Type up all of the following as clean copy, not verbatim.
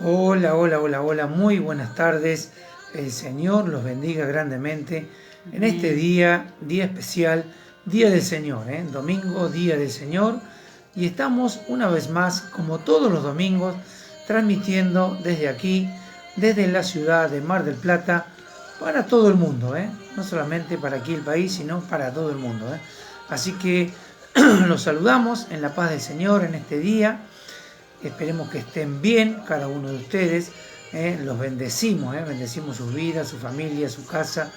Hola, hola, hola, hola, muy buenas tardes. El Señor los bendiga grandemente en este Amén. día especial, Día del Señor, Domingo, Día del Señor. Y estamos una vez más, como todos los domingos, transmitiendo desde aquí, desde la ciudad de Mar del Plata, para todo el mundo, no solamente para aquí el país, sino para todo el mundo. Así que los saludamos en la paz del Señor en este día. Esperemos que estén bien cada uno de ustedes. Los bendecimos, bendecimos sus vidas, su familia, su casa.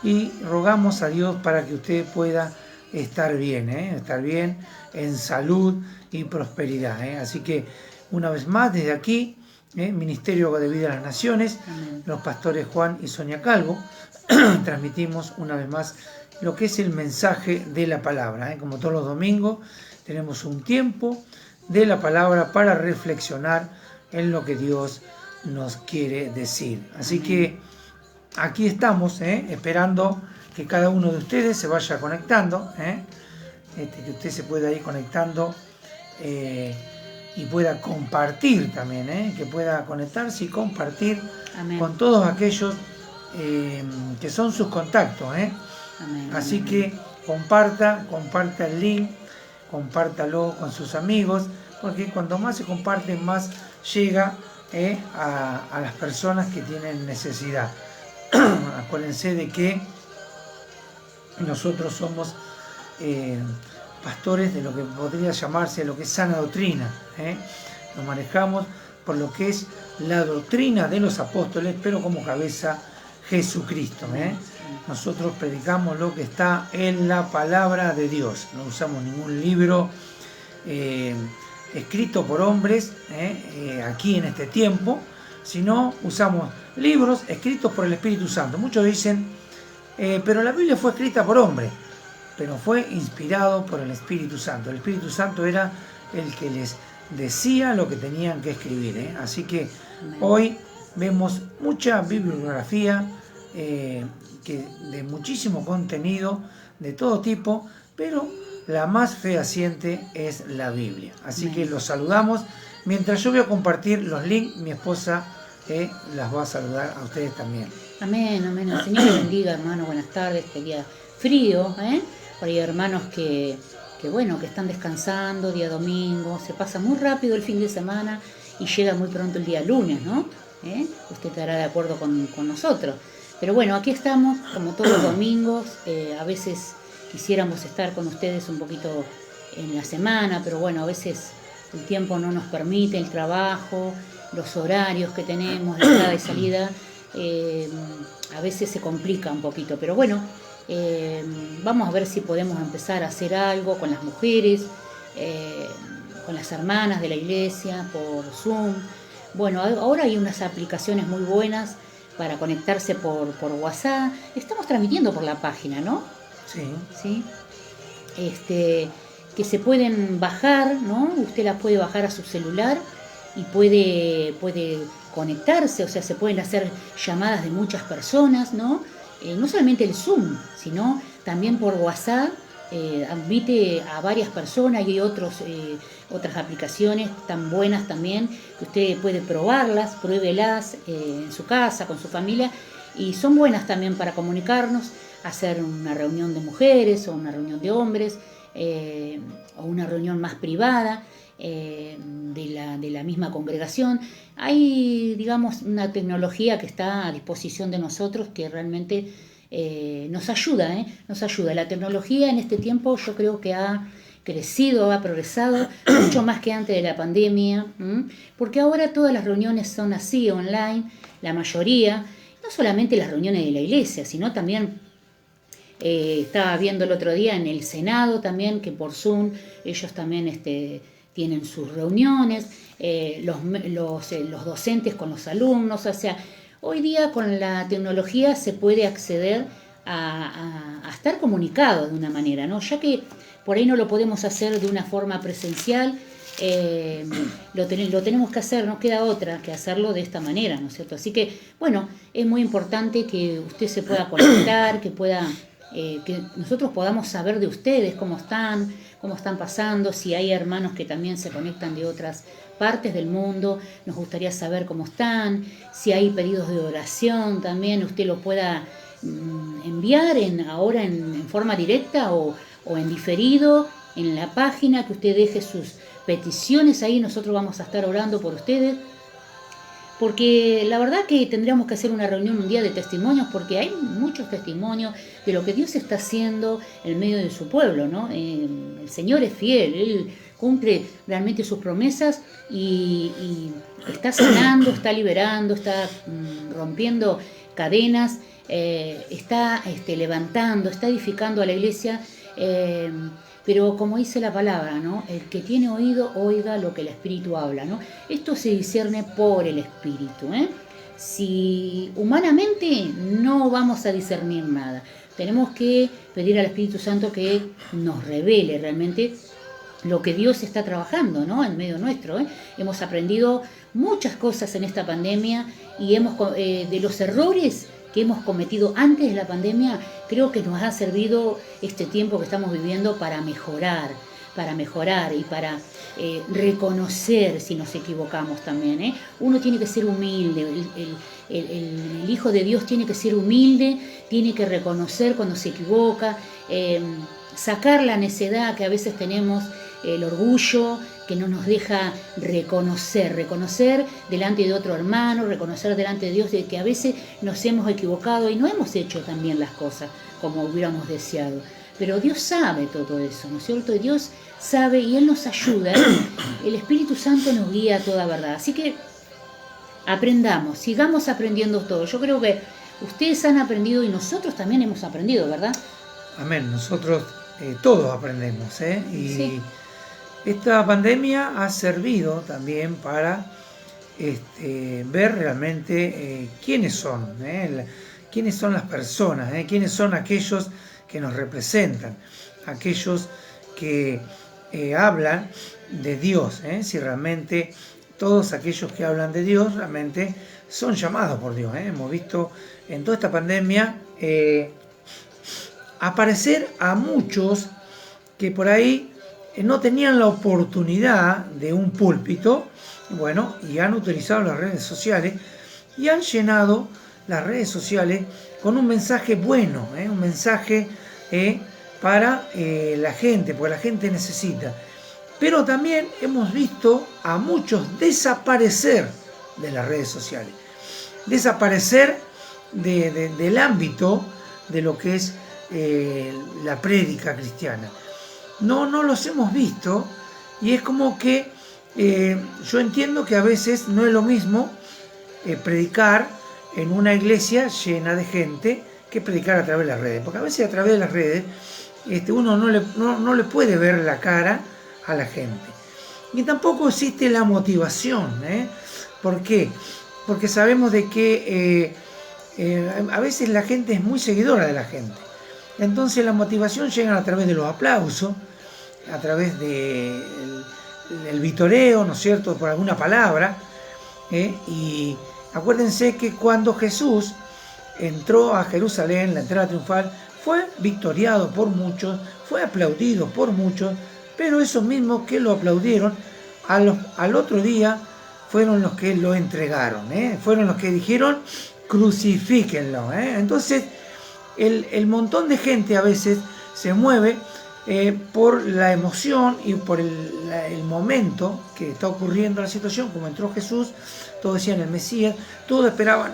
Y rogamos a Dios para que usted pueda estar bien en salud y prosperidad. Así que una vez más desde aquí, Ministerio de Vida a las Naciones, Amén. los pastores Juan y Sonia Calvo, transmitimos una vez más lo que es el mensaje de la palabra. Como todos los domingos, tenemos un tiempo de la palabra para reflexionar en lo que Dios nos quiere decir. Así Amén. que aquí estamos, esperando que cada uno de ustedes se vaya conectando, que usted se pueda ir conectando y pueda compartir también, que pueda conectarse y compartir Amén. con todos aquellos que son sus contactos. Amén. Así Amén. que comparta el link, compártalo con sus amigos, porque cuanto más se comparte, más llega a las personas que tienen necesidad. Acuérdense de que nosotros somos pastores de lo que podría llamarse lo que es sana doctrina. Nos manejamos por lo que es la doctrina de los apóstoles, pero como cabeza Jesucristo. Nosotros predicamos lo que está en la palabra de Dios. No usamos ningún libro escrito por hombres aquí en este tiempo, sino usamos libros escritos por el Espíritu Santo. Muchos dicen, pero la Biblia fue escrita por hombres, pero fue inspirado por el Espíritu Santo. El Espíritu Santo era el que les decía lo que tenían que escribir. Así que hoy vemos mucha bibliografía de muchísimo contenido, de todo tipo, pero la más fehaciente es la Biblia. Así que los saludamos. Mientras yo voy a compartir los links, mi esposa las va a saludar a ustedes también. Amén, amén. El Señor les bendiga, hermano. Buenas tardes. Este día frío, Por ahí hermanos que están descansando, día domingo. Se pasa muy rápido el fin de semana y llega muy pronto el día lunes, ¿no? Usted estará de acuerdo con nosotros. Pero bueno, aquí estamos, como todos los domingos. A veces quisiéramos estar con ustedes un poquito en la semana, pero bueno, a veces el tiempo no nos permite, el trabajo, los horarios que tenemos de entrada y salida, a veces se complica un poquito, pero bueno, vamos a ver si podemos empezar a hacer algo con las mujeres, con las hermanas de la iglesia, por Zoom. Bueno, ahora hay unas aplicaciones muy buenas para conectarse por WhatsApp. Estamos transmitiendo por la página, ¿no? Sí. Que se pueden bajar, ¿no? Usted las puede bajar a su celular y puede conectarse, o sea, se pueden hacer llamadas de muchas personas, ¿no? No solamente el Zoom, sino también por WhatsApp, admite a varias personas y hay otras aplicaciones tan buenas también, que usted puede probarlas, pruébelas en su casa, con su familia, y son buenas también para comunicarnos, hacer una reunión de mujeres o una reunión de hombres, o una reunión más privada de la misma congregación. Hay, digamos, una tecnología que está a disposición de nosotros que realmente nos ayuda, nos ayuda. La tecnología en este tiempo yo creo que ha crecido, ha progresado mucho más que antes de la pandemia, porque ahora todas las reuniones son así, online, la mayoría, no solamente las reuniones de la iglesia, sino también estaba viendo el otro día en el Senado también, que por Zoom ellos también tienen sus reuniones, los docentes con los alumnos, o sea, hoy día con la tecnología se puede acceder a estar comunicado de una manera, ¿no? Ya que por ahí no lo podemos hacer de una forma presencial, lo tenemos que hacer, no queda otra que hacerlo de esta manera, ¿no es cierto? Así que, bueno, es muy importante que usted se pueda conectar, que pueda que nosotros podamos saber de ustedes cómo están pasando, si hay hermanos que también se conectan de otras partes del mundo, nos gustaría saber cómo están, si hay pedidos de oración también, usted lo pueda enviar ahora en forma directa o en diferido en la página, que usted deje sus peticiones ahí, nosotros vamos a estar orando por ustedes. Porque la verdad que tendríamos que hacer una reunión un día de testimonios, porque hay muchos testimonios de lo que Dios está haciendo en medio de su pueblo, ¿no? El Señor es fiel, Él cumple realmente sus promesas y está sanando, está liberando, está rompiendo cadenas, está levantando, está edificando a la iglesia. Pero como dice la palabra, ¿no? El que tiene oído, oiga lo que el Espíritu habla, ¿no? Esto se discierne por el Espíritu, ¿eh? Si humanamente no vamos a discernir nada, tenemos que pedir al Espíritu Santo que nos revele realmente lo que Dios está trabajando, ¿no? En medio nuestro, ¿eh? Hemos aprendido muchas cosas en esta pandemia y de los errores que hemos cometido antes de la pandemia, creo que nos ha servido este tiempo que estamos viviendo para mejorar y para reconocer si nos equivocamos también, ¿eh? Uno tiene que ser humilde, el Hijo de Dios tiene que ser humilde, tiene que reconocer cuando se equivoca, sacar la necedad que a veces tenemos, el orgullo que no nos deja reconocer delante de otro hermano, reconocer delante de Dios de que a veces nos hemos equivocado y no hemos hecho tan bien las cosas como hubiéramos deseado. Pero Dios sabe todo eso, ¿no es cierto? Dios sabe y Él nos ayuda. El Espíritu Santo nos guía a toda verdad. Así que aprendamos, sigamos aprendiendo todo. Yo creo que ustedes han aprendido y nosotros también hemos aprendido, ¿verdad? Amén, nosotros todos aprendemos, ¿eh? Y sí. Esta pandemia ha servido también para ver realmente quiénes son, quiénes son las personas, quiénes son aquellos que nos representan, aquellos que hablan de Dios, si realmente todos aquellos que hablan de Dios realmente son llamados por Dios. Hemos visto en toda esta pandemia aparecer a muchos que por ahí no tenían la oportunidad de un púlpito, bueno, y han utilizado las redes sociales y han llenado las redes sociales con un mensaje bueno, un mensaje para la gente, porque la gente necesita. Pero también hemos visto a muchos desaparecer de las redes sociales, desaparecer del ámbito de lo que es la prédica cristiana. No los hemos visto y es como que yo entiendo que a veces no es lo mismo predicar en una iglesia llena de gente que predicar a través de las redes, porque a veces a través de las redes uno no le puede ver la cara a la gente y tampoco existe la motivación. ¿Por qué? Porque sabemos de que a veces la gente es muy seguidora de la gente. Entonces la motivación llega a través de los aplausos, a través del vitoreo, ¿no es cierto?, por alguna palabra. Y acuérdense que cuando Jesús entró a Jerusalén, la entrada triunfal, fue victoriado por muchos, fue aplaudido por muchos, pero esos mismos que lo aplaudieron, al otro día fueron los que lo entregaron, fueron los que dijeron, crucifíquenlo. Entonces, el montón de gente a veces se mueve por la emoción y por el momento que está ocurriendo la situación, como entró Jesús, todos decían el Mesías, todos esperaban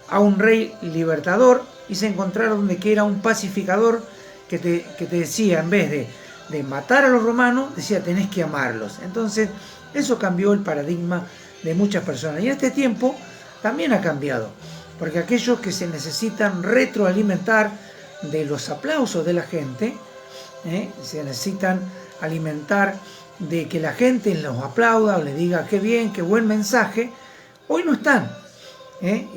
a un rey libertador y se encontraron de que era un pacificador que te decía, en vez de matar a los romanos, decía tenés que amarlos. Entonces eso cambió el paradigma de muchas personas y en este tiempo también ha cambiado. Porque aquellos que se necesitan retroalimentar de los aplausos de la gente, se necesitan alimentar de que la gente los aplauda o les diga qué bien, qué buen mensaje, hoy no están.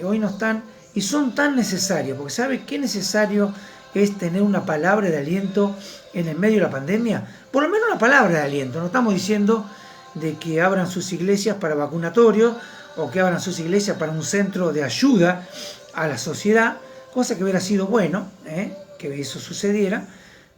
Hoy no están y son tan necesarios, porque ¿sabe qué necesario es tener una palabra de aliento en el medio de la pandemia? Por lo menos una palabra de aliento. No estamos diciendo de que abran sus iglesias para vacunatorios, o que abran sus iglesias para un centro de ayuda a la sociedad, cosa que hubiera sido bueno, que eso sucediera,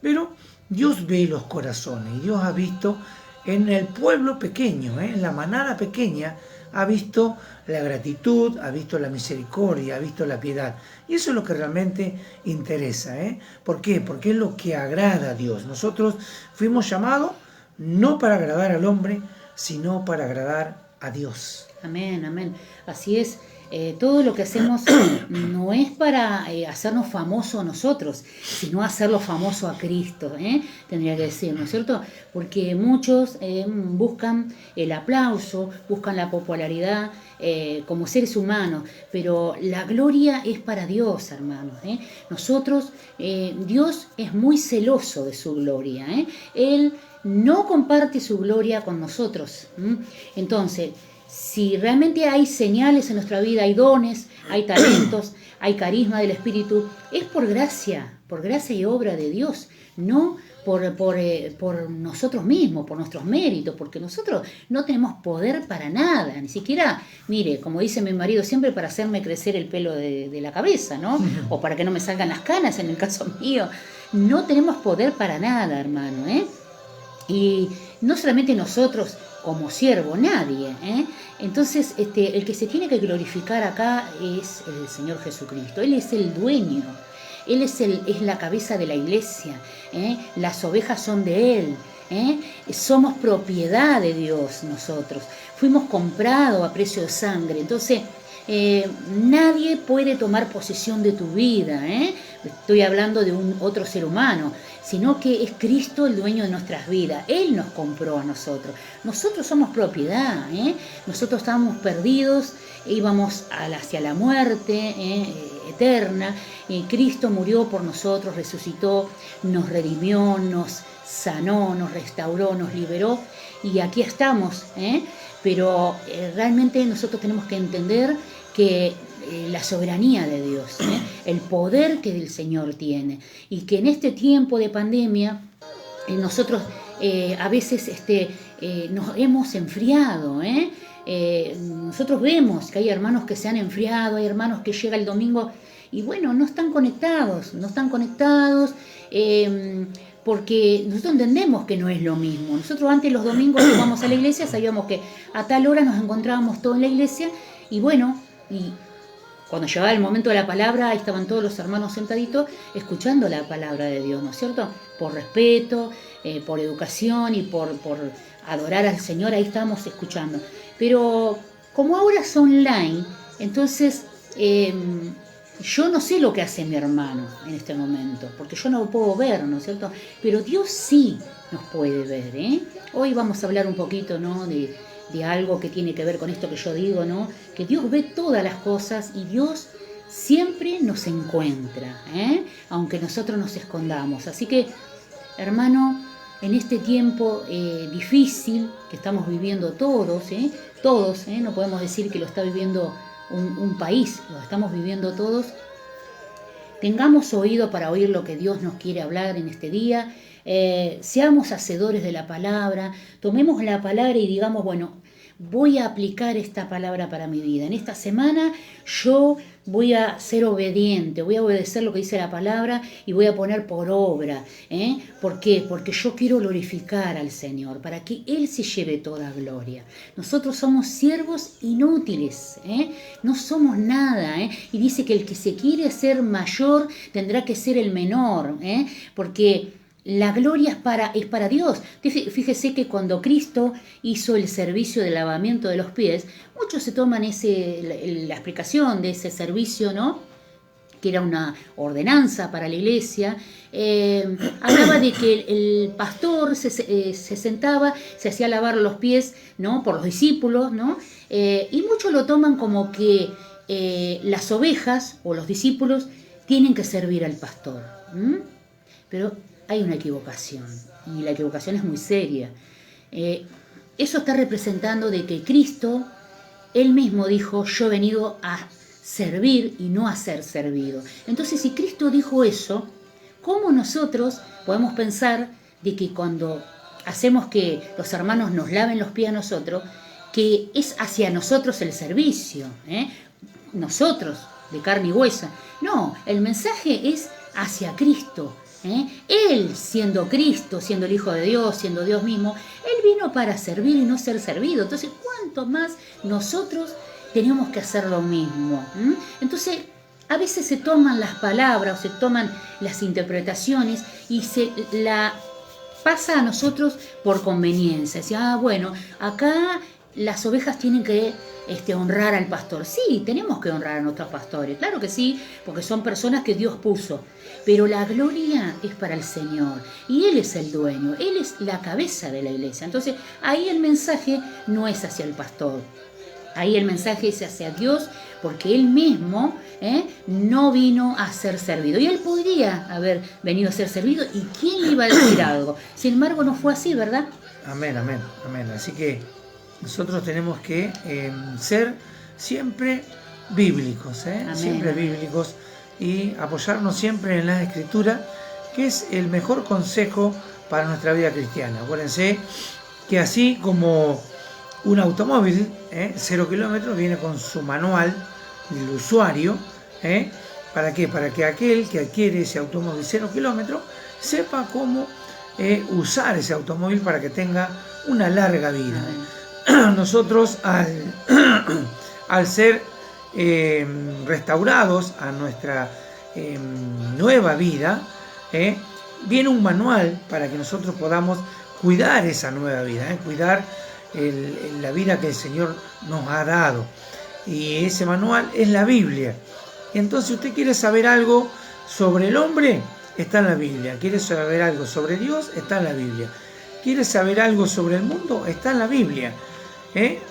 pero Dios ve los corazones y Dios ha visto en el pueblo pequeño, en la manada pequeña, ha visto la gratitud, ha visto la misericordia, ha visto la piedad. Y eso es lo que realmente interesa. ¿Por qué? Porque es lo que agrada a Dios. Nosotros fuimos llamados no para agradar al hombre, sino para agradar a Dios. Amén, amén. Así es. Todo lo que hacemos no es para hacernos famosos nosotros, sino hacerlo famoso a Cristo, tendría que decir, ¿no es cierto? Porque muchos buscan el aplauso, buscan la popularidad como seres humanos, pero la gloria es para Dios, hermanos. Nosotros, Dios es muy celoso de su gloria. Él no comparte su gloria con nosotros. Entonces, si realmente hay señales en nuestra vida, hay dones, hay talentos, hay carisma del Espíritu, es por gracia y obra de Dios, no por nosotros mismos, por nuestros méritos, porque nosotros no tenemos poder para nada, ni siquiera, mire, como dice mi marido siempre, para hacerme crecer el pelo de la cabeza, ¿no? O para que no me salgan las canas en el caso mío. No tenemos poder para nada, hermano, Y no solamente nosotros como siervo, nadie. Entonces, el que se tiene que glorificar acá es el Señor Jesucristo. Él es el dueño, Él es la cabeza de la iglesia. Las ovejas son de Él. Somos propiedad de Dios nosotros. Fuimos comprados a precio de sangre. Entonces, nadie puede tomar posesión de tu vida. Estoy hablando de otro ser humano, sino que es Cristo el dueño de nuestras vidas. Él nos compró a nosotros. Nosotros somos propiedad. Nosotros estábamos perdidos, íbamos hacia la muerte eterna. Cristo murió por nosotros, resucitó, nos redimió, nos sanó, nos restauró, nos liberó. Y aquí estamos. Pero realmente nosotros tenemos que entender que la soberanía de Dios, el poder que el Señor tiene, y que en este tiempo de pandemia nosotros a veces nos hemos enfriado. Nosotros vemos que hay hermanos que se han enfriado, hay hermanos que llega el domingo y bueno, no están conectados, porque nosotros entendemos que no es lo mismo. Nosotros antes los domingos que vamos a la iglesia sabíamos que a tal hora nos encontrábamos todos en la iglesia y bueno, y cuando llegaba el momento de la palabra, ahí estaban todos los hermanos sentaditos escuchando la palabra de Dios, ¿no es cierto? Por respeto, por educación y por adorar al Señor, ahí estábamos escuchando. Pero como ahora es online, entonces yo no sé lo que hace mi hermano en este momento, porque yo no lo puedo ver, ¿no es cierto? Pero Dios sí nos puede ver. Hoy vamos a hablar un poquito, ¿no?, de algo que tiene que ver con esto que yo digo, ¿no? Que Dios ve todas las cosas y Dios siempre nos encuentra, aunque nosotros nos escondamos. Así que, hermano, en este tiempo difícil que estamos viviendo todos, no podemos decir que lo está viviendo un país, lo estamos viviendo todos. Tengamos oído para oír lo que Dios nos quiere hablar en este día. Seamos hacedores de la palabra, tomemos la palabra y digamos, bueno, voy a aplicar esta palabra para mi vida. En esta semana yo voy a ser obediente, voy a obedecer lo que dice la palabra y voy a poner por obra. ¿Por qué? Porque yo quiero glorificar al Señor, para que Él se lleve toda gloria. Nosotros somos siervos inútiles, no somos nada. Y dice que el que se quiere hacer mayor tendrá que ser el menor, porque la gloria es para Dios. Fíjese que cuando Cristo hizo el servicio de lavamiento de los pies, muchos se toman la explicación de ese servicio, ¿no?, que era una ordenanza para la iglesia. Hablaba de que el pastor se sentaba, se hacía lavar los pies, ¿no?, por los discípulos, ¿no? Y muchos lo toman como que las ovejas o los discípulos tienen que servir al pastor. Pero hay una equivocación, y la equivocación es muy seria. Eso está representando de que Cristo, Él mismo dijo, yo he venido a servir y no a ser servido. Entonces, si Cristo dijo eso, ¿cómo nosotros podemos pensar de que cuando hacemos que los hermanos nos laven los pies a nosotros, que es hacia nosotros el servicio, nosotros, de carne y hueso? No, el mensaje es hacia Cristo. Él, siendo Cristo, siendo el Hijo de Dios, siendo Dios mismo, Él vino para servir y no ser servido. Entonces, ¿cuánto más nosotros tenemos que hacer lo mismo? Entonces, a veces se toman las palabras o se toman las interpretaciones y se la pasa a nosotros por conveniencia. Decía, bueno, acá las ovejas tienen que honrar al pastor. Sí, tenemos que honrar a nuestros pastores, claro que sí, porque son personas que Dios puso. Pero la gloria es para el Señor y Él es el dueño, Él es la cabeza de la iglesia. Entonces, ahí el mensaje no es hacia el pastor, ahí el mensaje es hacia Dios, porque Él mismo no vino a ser servido. Y Él podría haber venido a ser servido, ¿y quién le iba a decir algo? Sin embargo, no fue así, ¿verdad? Amén, amén, amén. Así que nosotros tenemos que ser siempre bíblicos, siempre bíblicos, y apoyarnos siempre en la Escritura, que es el mejor consejo para nuestra vida cristiana. Acuérdense que así como un automóvil, 0 kilómetros, viene con su manual del usuario, ¿para qué? Para que aquel que adquiere ese automóvil 0 kilómetros sepa cómo usar ese automóvil para que tenga una larga vida. Nosotros al ser restaurados a nuestra nueva vida, viene un manual para que nosotros podamos cuidar esa nueva vida, cuidar la vida que el Señor nos ha dado. Y ese manual es la Biblia. Entonces, si usted quiere saber algo sobre el hombre, está en la Biblia. Quiere saber algo sobre Dios, está en la Biblia. Quiere saber algo sobre el mundo, está en la Biblia.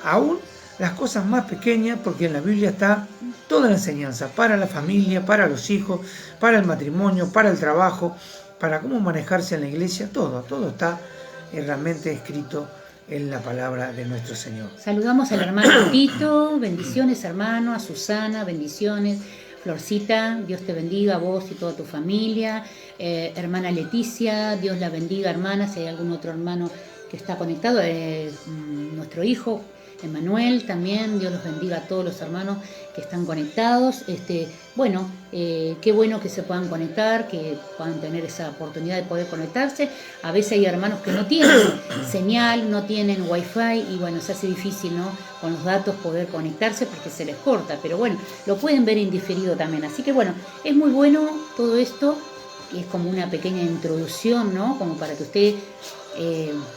Aún las cosas más pequeñas, porque en la Biblia está toda la enseñanza para la familia, para los hijos, para el matrimonio, para el trabajo, para cómo manejarse en la iglesia, todo está realmente escrito en la palabra de nuestro Señor. Saludamos al hermano Tito, bendiciones hermano, a Susana, bendiciones, Florcita, Dios te bendiga a vos y toda tu familia, hermana Leticia, Dios la bendiga hermana, si hay algún otro hermano que está conectado, nuestro hijo Emanuel también, Dios los bendiga a todos los hermanos que están conectados. Qué bueno que se puedan conectar, que puedan tener esa oportunidad de poder conectarse. A veces hay hermanos que no tienen señal, no tienen wifi y bueno, se hace difícil, ¿no?, con los datos poder conectarse porque se les corta, pero bueno, lo pueden ver en diferido también. Así que bueno, es muy bueno todo esto, es como una pequeña introducción, ¿no?, como para que usted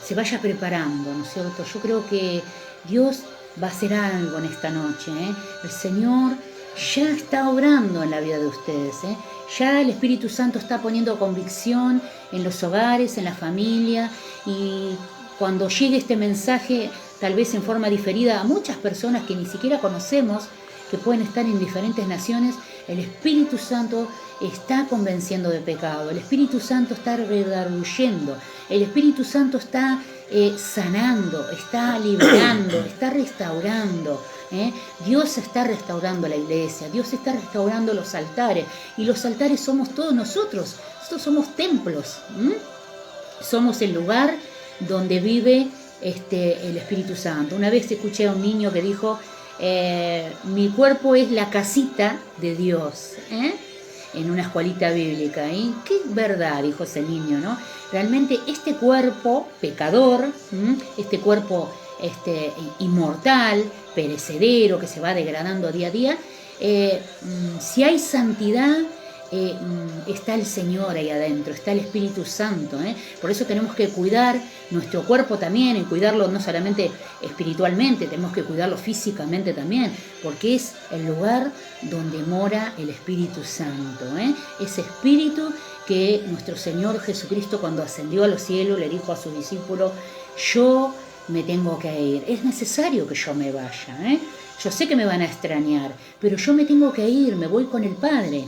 se vaya preparando, ¿no es cierto? Yo creo que Dios va a hacer algo en esta noche, El Señor ya está obrando en la vida de ustedes, Ya el Espíritu Santo está poniendo convicción en los hogares, en la familia, y cuando llegue este mensaje, tal vez en forma diferida a muchas personas que ni siquiera conocemos, que pueden estar en diferentes naciones, el Espíritu Santo está convenciendo de pecado, el Espíritu Santo está redarguyendo, el Espíritu Santo está sanando, está liberando, está restaurando. Dios está restaurando la iglesia, Dios está restaurando los altares, y los altares somos todos nosotros somos templos, somos el lugar donde vive el Espíritu Santo. Una vez escuché a un niño que dijo, mi cuerpo es la casita de Dios, en una escuelita bíblica. Qué verdad, dijo ese niño, ¿no? Realmente este cuerpo pecador, este cuerpo inmortal, perecedero, que se va degradando día a día, si hay santidad, está el Señor ahí adentro, está el Espíritu Santo, Por eso tenemos que cuidar nuestro cuerpo también, y cuidarlo no solamente espiritualmente, tenemos que cuidarlo físicamente también, porque es el lugar donde mora el Espíritu Santo, Ese Espíritu que nuestro Señor Jesucristo, cuando ascendió a los cielos, le dijo a sus discípulos, yo me tengo que ir, es necesario que yo me vaya, Yo sé que me van a extrañar, pero yo me tengo que ir, me voy con el Padre,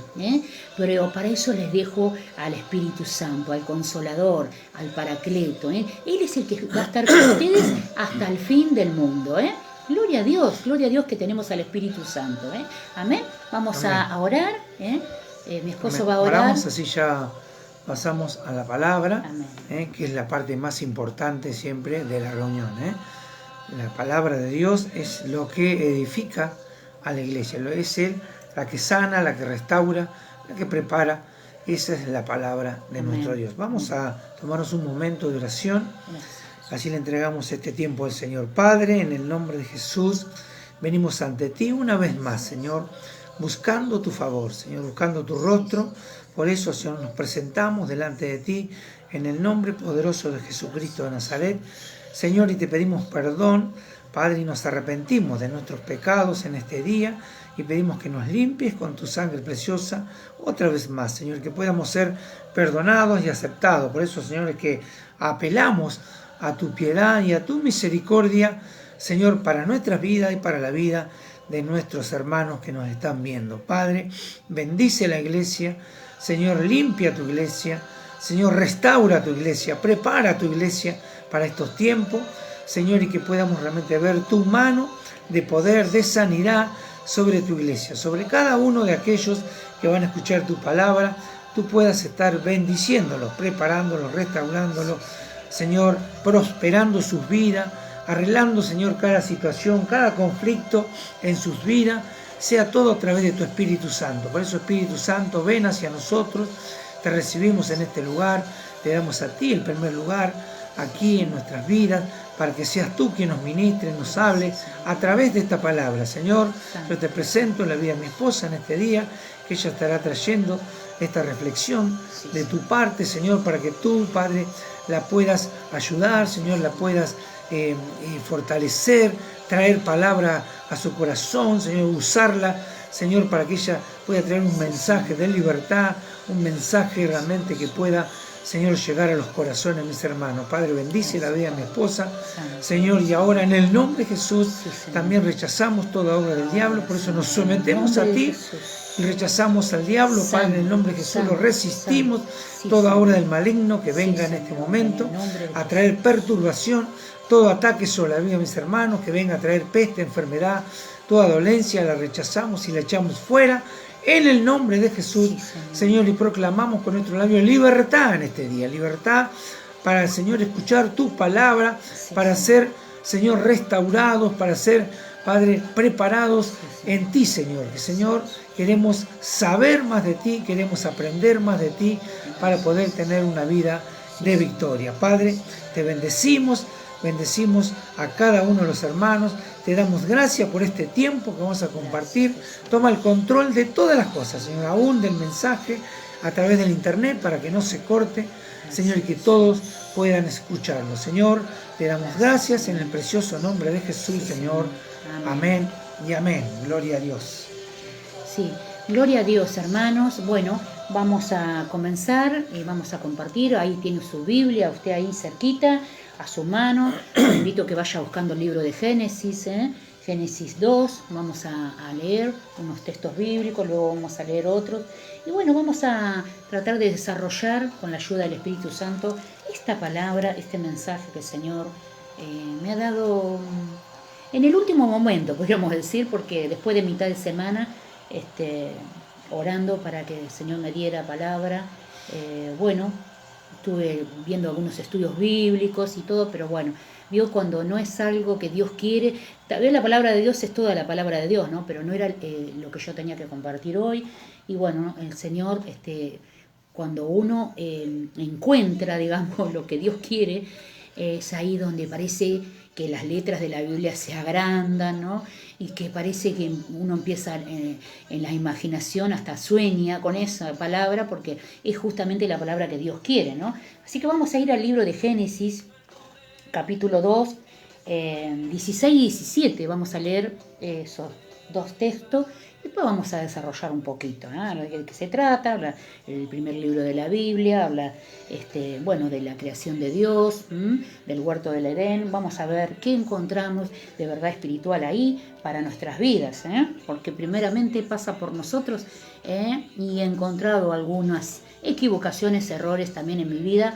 Pero para eso les dejo al Espíritu Santo, al Consolador, al Paracleto, Él es el que va a estar con ustedes hasta el fin del mundo, Gloria a Dios que tenemos al Espíritu Santo, Amén. Vamos a orar, mi esposo va a orar. Oramos, así ya pasamos a la palabra, que es la parte más importante siempre de la reunión, La palabra de Dios es lo que edifica a la iglesia, es Él la que sana, la que restaura, la que prepara Esa es la palabra de Amén. nuestro Dios. Vamos a tomarnos un momento de oración. Así le entregamos este tiempo al Señor. Padre, en el nombre de Jesús, venimos ante ti una vez más, Señor, buscando tu favor, Señor, buscando tu rostro. Por eso, Señor, nos presentamos delante de ti en el nombre poderoso de Jesucristo de Nazaret. Señor, y te pedimos perdón, Padre, y nos arrepentimos de nuestros pecados en este día y pedimos que nos limpies con tu sangre preciosa otra vez más, Señor, que podamos ser perdonados y aceptados. Por eso, Señor, es que apelamos a tu piedad y a tu misericordia, Señor, para nuestras vidas y para la vida de nuestros hermanos que nos están viendo. Padre, bendice la iglesia, Señor, limpia tu iglesia, Señor, restaura tu iglesia, prepara tu iglesia para estos tiempos, Señor, y que podamos realmente ver tu mano de poder, de sanidad sobre tu iglesia, sobre cada uno de aquellos que van a escuchar tu palabra, tú puedas estar bendiciéndolos, preparándolos, restaurándolos, Señor, prosperando sus vidas, arreglando, Señor, cada situación, cada conflicto en sus vidas, sea todo a través de tu Espíritu Santo. Por eso, Espíritu Santo, ven hacia nosotros, te recibimos en este lugar, te damos a ti el primer lugar, aquí en nuestras vidas, para que seas tú quien nos ministre, nos hable a través de esta palabra. Señor, yo te presento la vida de mi esposa en este día, que ella estará trayendo esta reflexión de tu parte, Señor, para que tú, Padre, la puedas ayudar, Señor, la puedas fortalecer, traer palabra a su corazón, Señor, usarla, Señor, para que ella pueda traer un mensaje de libertad, un mensaje realmente que pueda, Señor, llegar a los corazones de mis hermanos. Padre, bendice la vida de mi esposa, Señor, y ahora en el nombre de Jesús también rechazamos toda obra del diablo, por eso nos sometemos a ti y rechazamos al diablo, Padre, en el nombre de Jesús lo resistimos, toda obra del maligno que venga en este momento a traer perturbación, todo ataque sobre la vida de mis hermanos, que venga a traer peste, enfermedad, toda dolencia, la rechazamos y la echamos fuera, en el nombre de Jesús, Señor, y proclamamos con nuestro labio libertad en este día, libertad para, Señor, escuchar tu palabra, para ser, Señor, restaurados, para ser, Padre, preparados en ti, Señor. Que, Señor, queremos saber más de ti, queremos aprender más de ti para poder tener una vida de victoria. Padre, te bendecimos a cada uno de los hermanos, te damos gracias por este tiempo que vamos a compartir. Toma el control de todas las cosas, Señor, aún del mensaje a través del internet para que no se corte, Señor, y que todos puedan escucharlo. Señor, te damos gracias en el precioso nombre de Jesús, Señor. Amén y amén. Gloria a Dios. Sí, gloria a Dios, hermanos. Bueno, vamos a comenzar y vamos a compartir. Ahí tiene su Biblia, usted ahí cerquita, a su mano. Le invito a que vaya buscando el libro de Génesis, Génesis 2. Vamos a leer unos textos bíblicos, luego vamos a leer otros. Y bueno, vamos a tratar de desarrollar con la ayuda del Espíritu Santo esta palabra, este mensaje que el Señor me ha dado en el último momento, podríamos decir, porque después de mitad de semana, orando para que el Señor me diera palabra, bueno, estuve viendo algunos estudios bíblicos y todo, pero bueno, vio cuando no es algo que Dios quiere, tal vez la palabra de Dios es toda la palabra de Dios, ¿no? Pero no era lo que yo tenía que compartir hoy, y bueno, el Señor, cuando uno encuentra, digamos, lo que Dios quiere, es ahí donde parece que las letras de la Biblia se agrandan, ¿no? Y que parece que uno empieza en la imaginación, hasta sueña con esa palabra, porque es justamente la palabra que Dios quiere, ¿no? Así que vamos a ir al libro de Génesis, capítulo 2, 16 y 17. Vamos a leer esos dos textos. Después vamos a desarrollar un poquito, ¿no? De qué se trata. Habla el primer libro de la Biblia, habla bueno, de la creación de Dios, del huerto del Edén. Vamos a ver qué encontramos de verdad espiritual ahí para nuestras vidas, porque primeramente pasa por nosotros, y he encontrado algunas equivocaciones, errores también en mi vida,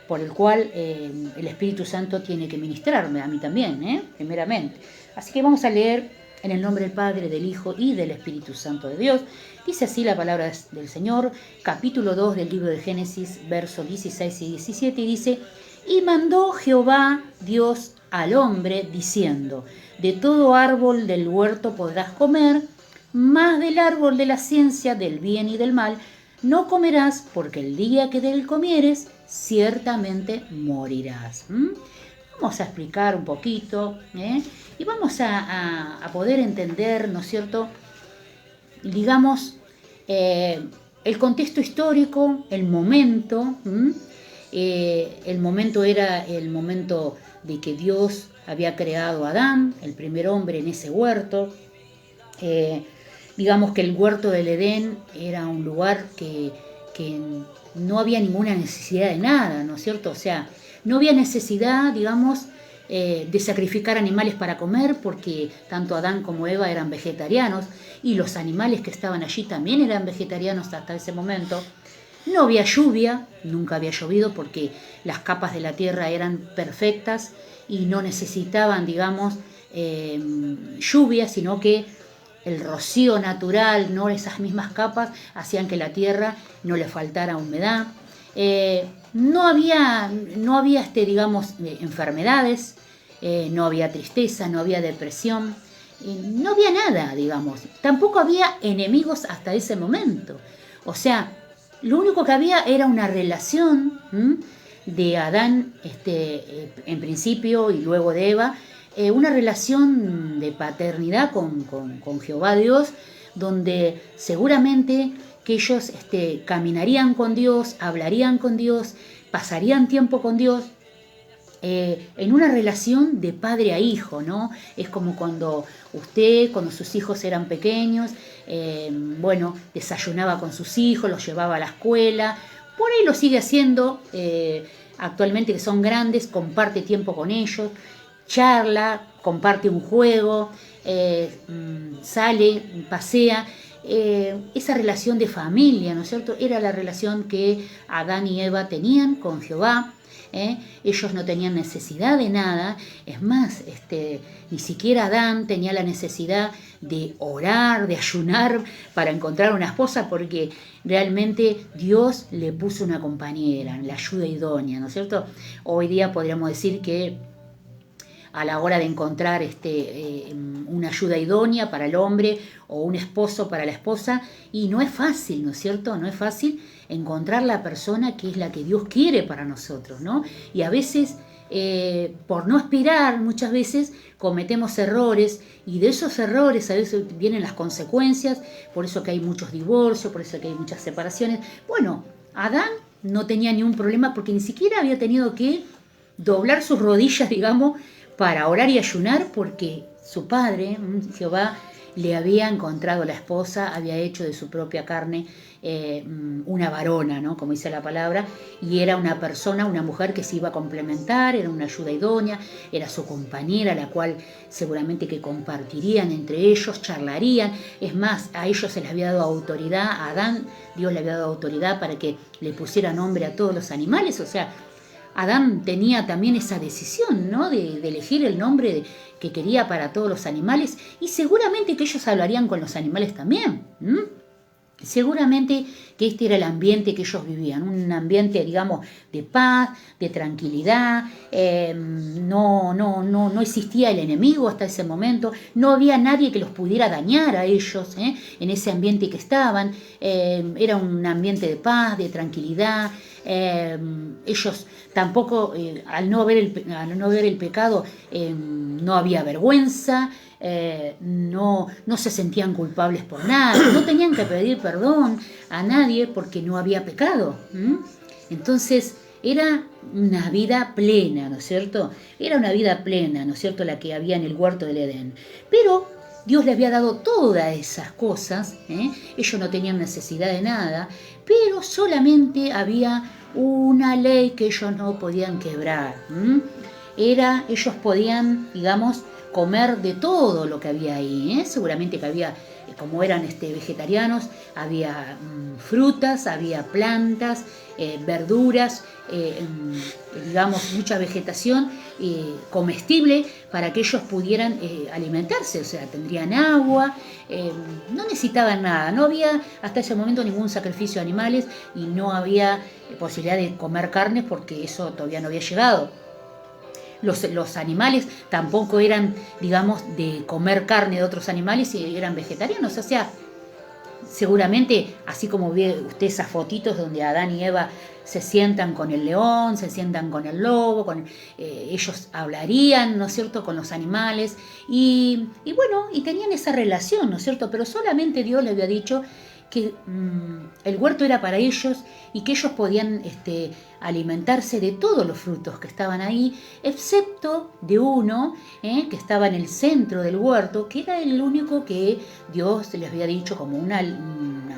por el cual el Espíritu Santo tiene que ministrarme a mí también, primeramente. Así que vamos a leer en el nombre del Padre, del Hijo y del Espíritu Santo de Dios. Dice así la palabra del Señor, capítulo 2 del libro de Génesis, versos 16 y 17, y dice: Y mandó Jehová Dios al hombre, diciendo: De todo árbol del huerto podrás comer, mas del árbol de la ciencia del bien y del mal no comerás, porque el día que de él comieres, ciertamente morirás. Vamos a explicar un poquito, y vamos a poder entender, ¿no es cierto?, digamos, el contexto histórico, el momento. El momento era el momento de que Dios había creado a Adán, el primer hombre en ese huerto. Digamos que el huerto del Edén era un lugar que no había ninguna necesidad de nada, ¿no es cierto? O sea, no había necesidad, digamos, de sacrificar animales para comer, porque tanto Adán como Eva eran vegetarianos y los animales que estaban allí también eran vegetarianos hasta ese momento. No había lluvia, nunca había llovido porque las capas de la tierra eran perfectas y no necesitaban, digamos, lluvia, sino que el rocío natural, ¿no?, esas mismas capas hacían que la tierra no le faltara humedad. No había digamos, enfermedades, no había tristeza, no había depresión, no había nada, digamos. Tampoco había enemigos hasta ese momento. O sea, lo único que había era una relación de Adán, en principio, y luego de Eva, una relación de paternidad con Jehová Dios, donde seguramente que ellos caminarían con Dios, hablarían con Dios, pasarían tiempo con Dios, en una relación de padre a hijo, ¿no? Es como cuando sus hijos eran pequeños, desayunaba con sus hijos, los llevaba a la escuela, por ahí lo sigue haciendo, actualmente que son grandes, comparte tiempo con ellos, charla, comparte un juego, sale, pasea. Esa relación de familia, ¿no es cierto?, era la relación que Adán y Eva tenían con Jehová. Ellos no tenían necesidad de nada, es más, ni siquiera Adán tenía la necesidad de orar, de ayunar para encontrar una esposa, porque realmente Dios le puso una compañera, la ayuda idónea, ¿no es cierto? Hoy día podríamos decir que a la hora de encontrar una ayuda idónea para el hombre o un esposo para la esposa, y no es fácil, ¿no es cierto? No es fácil encontrar la persona que es la que Dios quiere para nosotros, ¿no? Y a veces, por no esperar, muchas veces cometemos errores, y de esos errores a veces vienen las consecuencias, por eso que hay muchos divorcios, por eso que hay muchas separaciones. Bueno, Adán no tenía ningún problema porque ni siquiera había tenido que doblar sus rodillas, digamos, para orar y ayunar, porque su padre, Jehová, le había encontrado la esposa, había hecho de su propia carne una varona, ¿no?, como dice la palabra, y era una persona, una mujer que se iba a complementar, era una ayuda idónea, era su compañera, la cual seguramente que compartirían entre ellos, charlarían. Es más, a ellos se les había dado autoridad, a Adán Dios le había dado autoridad para que le pusiera nombre a todos los animales. O sea, Adán tenía también esa decisión, ¿no?, de elegir el nombre que quería para todos los animales, y seguramente que ellos hablarían con los animales también. Seguramente que este era el ambiente que ellos vivían, un ambiente, digamos, de paz, de tranquilidad. No existía el enemigo hasta ese momento, no había nadie que los pudiera dañar a ellos en ese ambiente que estaban. Era un ambiente de paz, de tranquilidad. Ellos tampoco, al no ver el pecado, no había vergüenza. No se sentían culpables por nada, no tenían que pedir perdón a nadie porque no había pecado. Entonces era una vida plena, ¿no es cierto? Era una vida plena, ¿no es cierto?, la que había en el huerto del Edén. Pero Dios les había dado todas esas cosas, ellos no tenían necesidad de nada, pero solamente había una ley que ellos no podían quebrar. Ellos podían, digamos, comer de todo lo que había ahí, seguramente que había, como eran vegetarianos, había frutas, había plantas, verduras, digamos, mucha vegetación comestible para que ellos pudieran alimentarse. O sea, tendrían agua, no necesitaban nada, no había hasta ese momento ningún sacrificio de animales y no había posibilidad de comer carne porque eso todavía no había llegado. Los animales tampoco eran, digamos, de comer carne de otros animales y eran vegetarianos. O sea, Seguramente, así como ve usted esas fotitos donde Adán y Eva se sientan con el león, se sientan con el lobo, ellos hablarían, ¿no es cierto?, con los animales, y bueno, y tenían esa relación, ¿no es cierto?, pero solamente Dios le había dicho que el huerto era para ellos y que ellos podían alimentarse de todos los frutos que estaban ahí, excepto de uno que estaba en el centro del huerto, que era el único que Dios les había dicho como una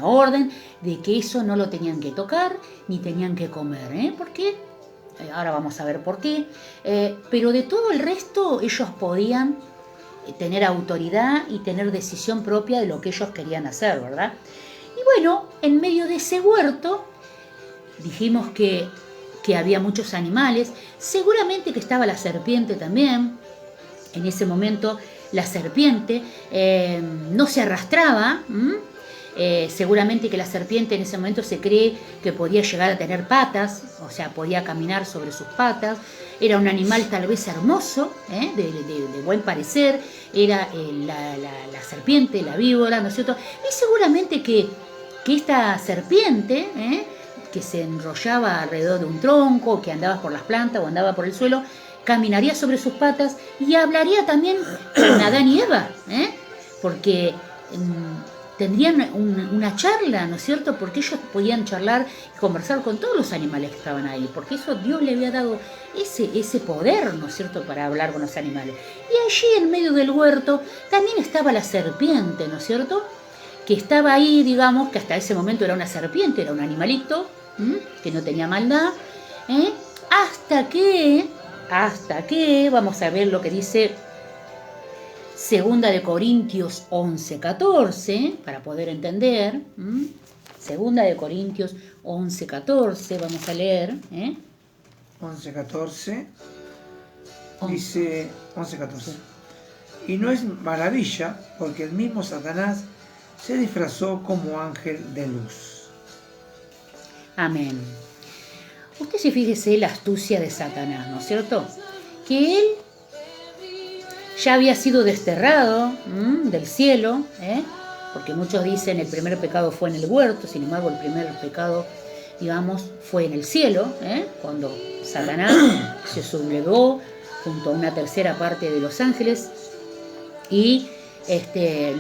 orden de que eso no lo tenían que tocar ni tenían que comer. ¿Por qué? Ahora vamos a ver por qué. Pero de todo el resto ellos podían tener autoridad y tener decisión propia de lo que ellos querían hacer, ¿verdad? Y bueno, en medio de ese huerto, dijimos que había muchos animales, seguramente que estaba la serpiente también. En ese momento la serpiente no se arrastraba, seguramente que la serpiente en ese momento se cree que podía llegar a tener patas, o sea, podía caminar sobre sus patas. Era un animal tal vez hermoso, de buen parecer, era la serpiente, la víbora, ¿no es cierto? Y seguramente que esta serpiente, que se enrollaba alrededor de un tronco, que andaba por las plantas o andaba por el suelo, caminaría sobre sus patas y hablaría también con Adán y Eva, porque tendrían una charla, ¿no es cierto? Porque ellos podían charlar y conversar con todos los animales que estaban ahí, porque eso Dios le había dado ese poder, ¿no es cierto?, para hablar con los animales. Y allí en medio del huerto también estaba la serpiente, ¿no es cierto?, que estaba ahí, digamos, que hasta ese momento era una serpiente, era un animalito, que no tenía maldad, hasta que, vamos a ver lo que dice 2 de Corintios 11:14, para poder entender. 2 de Corintios 11:14, vamos a leer. 11:14, dice 11:14. Y no es maravilla, porque el mismo Satanás se disfrazó como ángel de luz. Amén. Usted se fíjese la astucia de Satanás, ¿no es cierto? Que él ya había sido desterrado del cielo, porque muchos dicen el primer pecado fue en el huerto, sin embargo el primer pecado, digamos, fue en el cielo, cuando Satanás se sublevó junto a una tercera parte de los ángeles y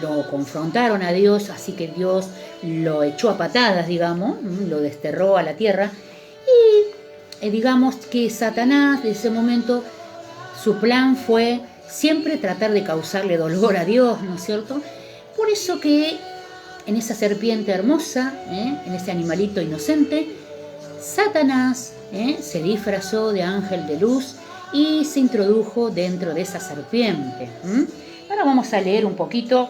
lo confrontaron a Dios, así que Dios lo echó a patadas, digamos, lo desterró a la tierra, y digamos que Satanás, de ese momento, su plan fue siempre tratar de causarle dolor a Dios, ¿no es cierto? Por eso que en esa serpiente hermosa, en ese animalito inocente, Satanás se disfrazó de ángel de luz y se introdujo dentro de esa serpiente. Ahora vamos a leer un poquito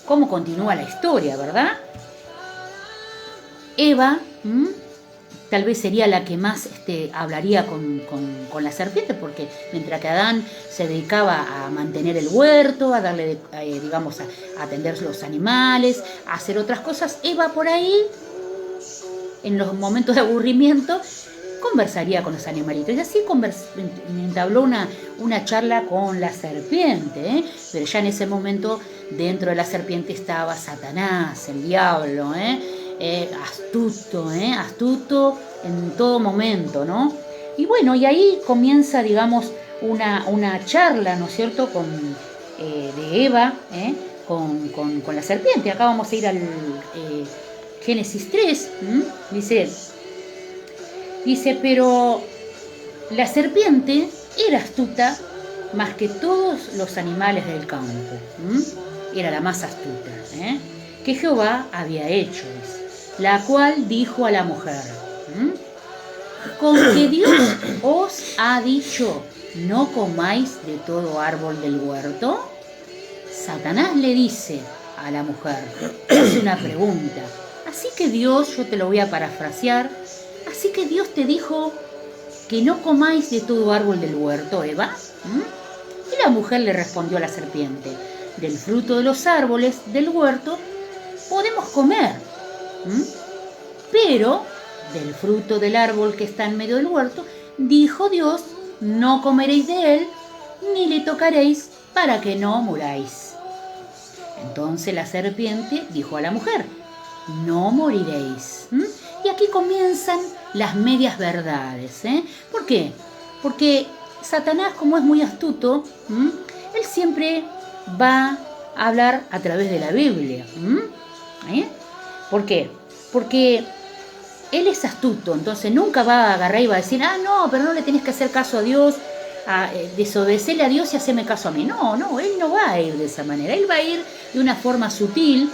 cómo continúa la historia, ¿verdad? Eva tal vez sería la que más hablaría con la serpiente, porque mientras que Adán se dedicaba a mantener el huerto, a darle, digamos, a atender los animales, a hacer otras cosas, Eva por ahí, en los momentos de aburrimiento, conversaría con los animalitos. Y así entabló una charla con la serpiente, pero ya en ese momento dentro de la serpiente estaba Satanás, el diablo, astuto en todo momento, ¿no? Y bueno, y ahí comienza, digamos, una charla, ¿no es cierto?, de Eva, con la serpiente. Acá vamos a ir al Génesis 3, dice, pero la serpiente era astuta más que todos los animales del campo. Era la más astuta, que Jehová había hecho, la cual dijo a la mujer, con que Dios os ha dicho, no comáis de todo árbol del huerto. Satanás le dice a la mujer, hace una pregunta, así que Dios, yo te lo voy a parafrasear, así que Dios te dijo que no comáis de todo árbol del huerto, Eva. Y la mujer le respondió a la serpiente, del fruto de los árboles del huerto podemos comer, pero del fruto del árbol que está en medio del huerto, dijo Dios, no comeréis de él, ni le tocaréis para que no muráis. Entonces la serpiente dijo a la mujer: no moriréis. Y aquí comienzan las medias verdades. ¿Por qué? Porque Satanás, como es muy astuto, él siempre va a hablar a través de la Biblia. ¿Por qué? Porque él es astuto, entonces nunca va a agarrar y va a decir: no, pero no le tenés que hacer caso a Dios, desobedecerle a Dios y hacerme caso a mí. No, él no va a ir de esa manera. Él va a ir de una forma sutil,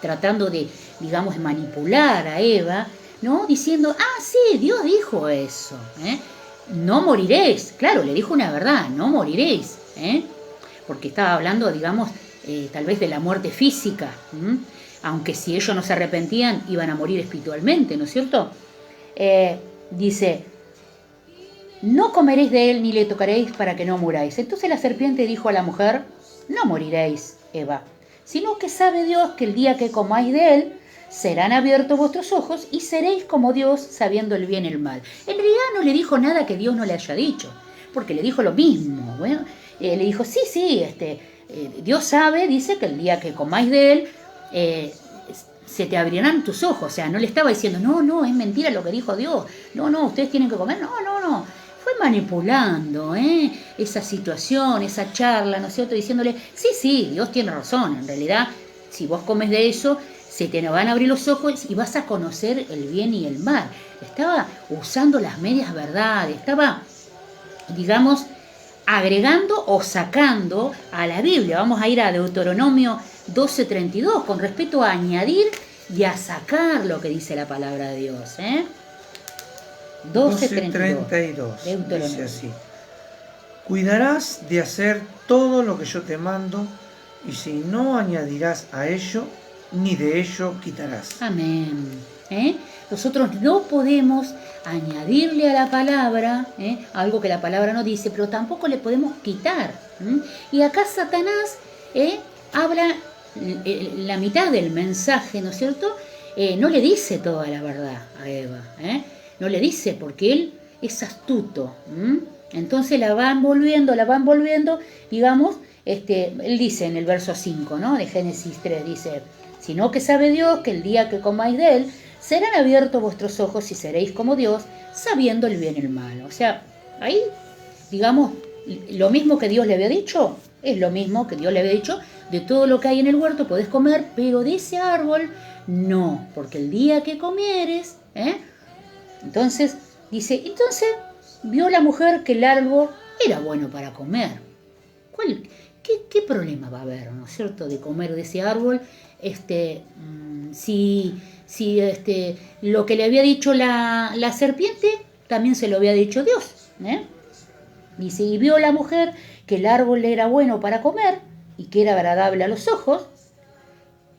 tratando de, digamos, manipular a Eva, ¿no? Diciendo: sí, Dios dijo eso, no moriréis. Claro, le dijo una verdad: no moriréis, porque estaba hablando, digamos, tal vez de la muerte física, aunque si ellos no se arrepentían iban a morir espiritualmente, ¿no es cierto? Dice: no comeréis de él ni le tocaréis para que no muráis. Entonces la serpiente dijo a la mujer: no moriréis, Eva, sino que sabe Dios que el día que comáis de él serán abiertos vuestros ojos y seréis como Dios, sabiendo el bien y el mal. En realidad no le dijo nada que Dios no le haya dicho, porque le dijo lo mismo. Bueno, le dijo: sí, Dios sabe, dice, que el día que comáis de él se te abrirán tus ojos. O sea, no le estaba diciendo: no, es mentira lo que dijo Dios, no, ustedes tienen que comer, no. Fue manipulando esa situación, esa charla, ¿no es cierto? Diciéndole: sí, Dios tiene razón, en realidad, si vos comes de eso, se te van a abrir los ojos y vas a conocer el bien y el mal. Estaba usando las medias verdades, estaba, digamos, agregando o sacando a la Biblia. Vamos a ir a Deuteronomio 12:32, con respecto a añadir y a sacar lo que dice la palabra de Dios. 12:32 dice así: cuidarás de hacer todo lo que yo te mando, y si no añadirás a ello, ni de ello quitarás. Amén. Nosotros no podemos añadirle a la palabra algo que la palabra no dice, pero tampoco le podemos quitar. Y acá Satanás habla la mitad del mensaje, ¿no es cierto? No le dice toda la verdad a Eva, no le dice, porque él es astuto. Entonces la va envolviendo, digamos. Él dice en el verso 5, ¿no?, de Génesis 3, dice: sino que sabe Dios que el día que comáis de él, serán abiertos vuestros ojos y seréis como Dios, sabiendo el bien y el mal. O sea, ahí, digamos, lo mismo que Dios le había dicho, es lo mismo que Dios le había dicho: de todo lo que hay en el huerto podés comer, pero de ese árbol no, porque el día que comieres, entonces, dice, entonces vio la mujer que el árbol era bueno para comer. ¿Qué problema va a haber, ¿no es cierto?, de comer de ese árbol? Si lo que le había dicho la serpiente, también se lo había dicho Dios. Dice: y vio la mujer que el árbol era bueno para comer y que era agradable a los ojos.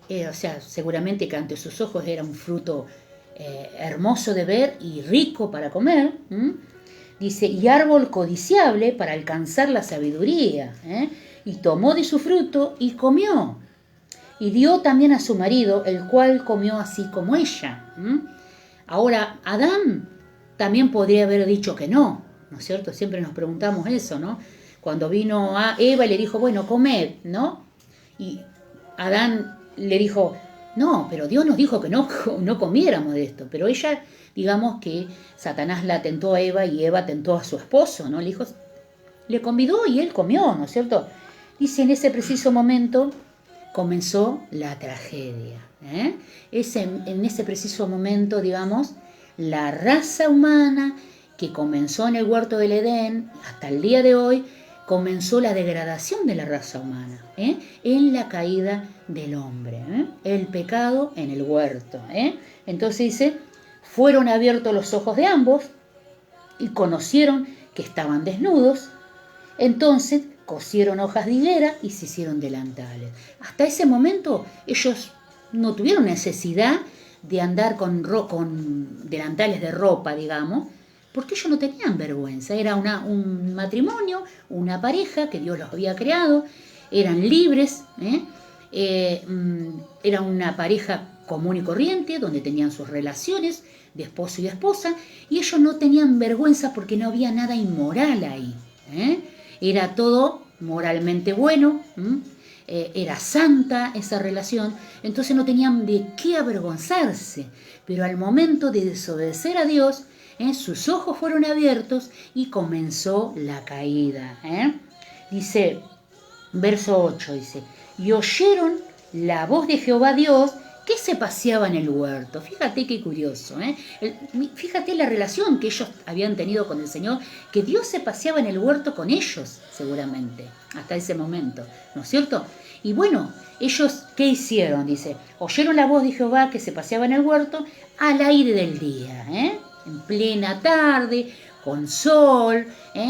O sea, seguramente que ante sus ojos era un fruto hermoso de ver y rico para comer. Dice: y árbol codiciable para alcanzar la sabiduría. Y tomó de su fruto y comió. Y dio también a su marido, el cual comió así como ella. Ahora, Adán también podría haber dicho que no, ¿no es cierto? Siempre nos preguntamos eso, ¿no? Cuando vino a Eva y le dijo: bueno, comed, ¿no? Y Adán le dijo: no, pero Dios nos dijo que no comiéramos de esto. Pero ella, digamos que Satanás la tentó a Eva y Eva tentó a su esposo, ¿no? Le convidó y él comió, ¿no es cierto? Dice: en ese preciso momento comenzó la tragedia. En ese preciso momento, digamos, la raza humana que comenzó en el huerto del Edén hasta el día de hoy, comenzó la degradación de la raza humana, en la caída del hombre, el pecado en el huerto. Entonces dice: fueron abiertos los ojos de ambos y conocieron que estaban desnudos. Entonces cosieron hojas de higuera y se hicieron delantales. Hasta ese momento ellos no tuvieron necesidad de andar con delantales de ropa, digamos, porque ellos no tenían vergüenza. Era un matrimonio, una pareja que Dios los había creado, eran libres, era una pareja común y corriente, donde tenían sus relaciones de esposo y esposa, y ellos no tenían vergüenza porque no había nada inmoral ahí. Era todo moralmente bueno. era santa esa relación, entonces no tenían de qué avergonzarse. Pero al momento de desobedecer a Dios, sus ojos fueron abiertos y comenzó la caída. Dice, verso 8, dice, y oyeron la voz de Jehová Dios que se paseaba en el huerto. Fíjate qué curioso, fíjate la relación que ellos habían tenido con el Señor, que Dios se paseaba en el huerto con ellos, seguramente, hasta ese momento, ¿no es cierto? Y bueno, ellos, ¿qué hicieron? Dice, oyeron la voz de Jehová que se paseaba en el huerto al aire del día, en plena tarde, con sol,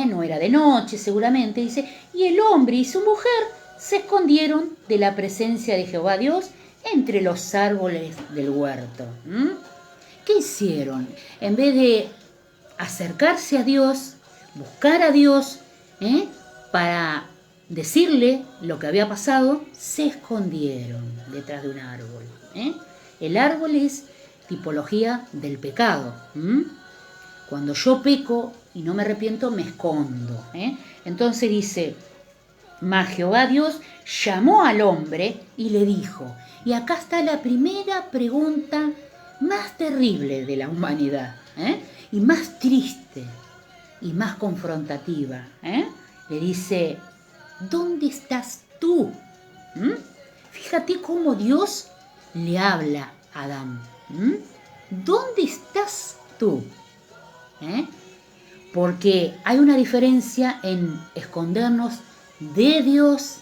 no era de noche seguramente, dice, y el hombre y su mujer se escondieron de la presencia de Jehová Dios entre los árboles del huerto. ¿Qué hicieron? En vez de acercarse a Dios, buscar a Dios, para decirle lo que había pasado, se escondieron detrás de un árbol. El árbol es tipología del pecado. Cuando yo peco y no me arrepiento, me escondo. Entonces dice, mas Jehová Dios llamó al hombre y le dijo, y acá está la primera pregunta más terrible de la humanidad, y más triste, y más confrontativa. Le dice, ¿dónde estás tú? Fíjate cómo Dios le habla a Adán. ¿Dónde estás tú? Porque hay una diferencia en escondernos de Dios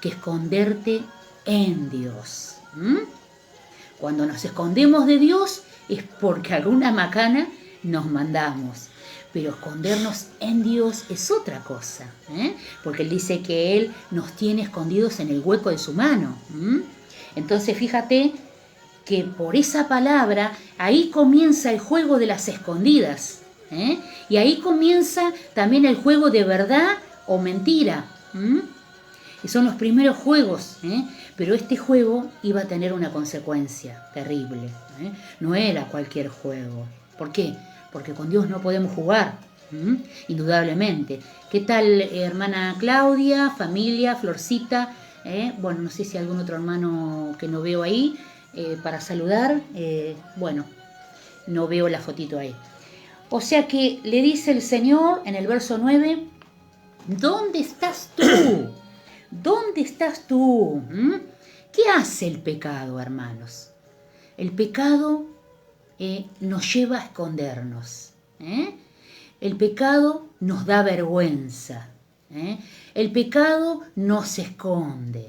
que esconderte en Dios. Cuando nos escondemos de Dios es porque alguna macana nos mandamos. Pero escondernos en Dios es otra cosa, porque Él dice que Él nos tiene escondidos en el hueco de su mano. Entonces fíjate que por esa palabra ahí comienza el juego de las escondidas, y ahí comienza también el juego de verdad o mentira. Y son los primeros juegos, pero este juego iba a tener una consecuencia terrible. No era cualquier juego. ¿Por qué? Porque con Dios no podemos jugar, indudablemente. ¿Qué tal, hermana Claudia, familia, Florcita? Bueno, no sé si hay algún otro hermano que no veo ahí para saludar. Bueno, no veo la fotito ahí. O sea que le dice el Señor en el verso 9, ¿dónde estás tú? ¿Dónde estás tú? ¿Qué hace el pecado, hermanos? El pecado nos lleva a escondernos. El pecado nos da vergüenza. El pecado nos esconde.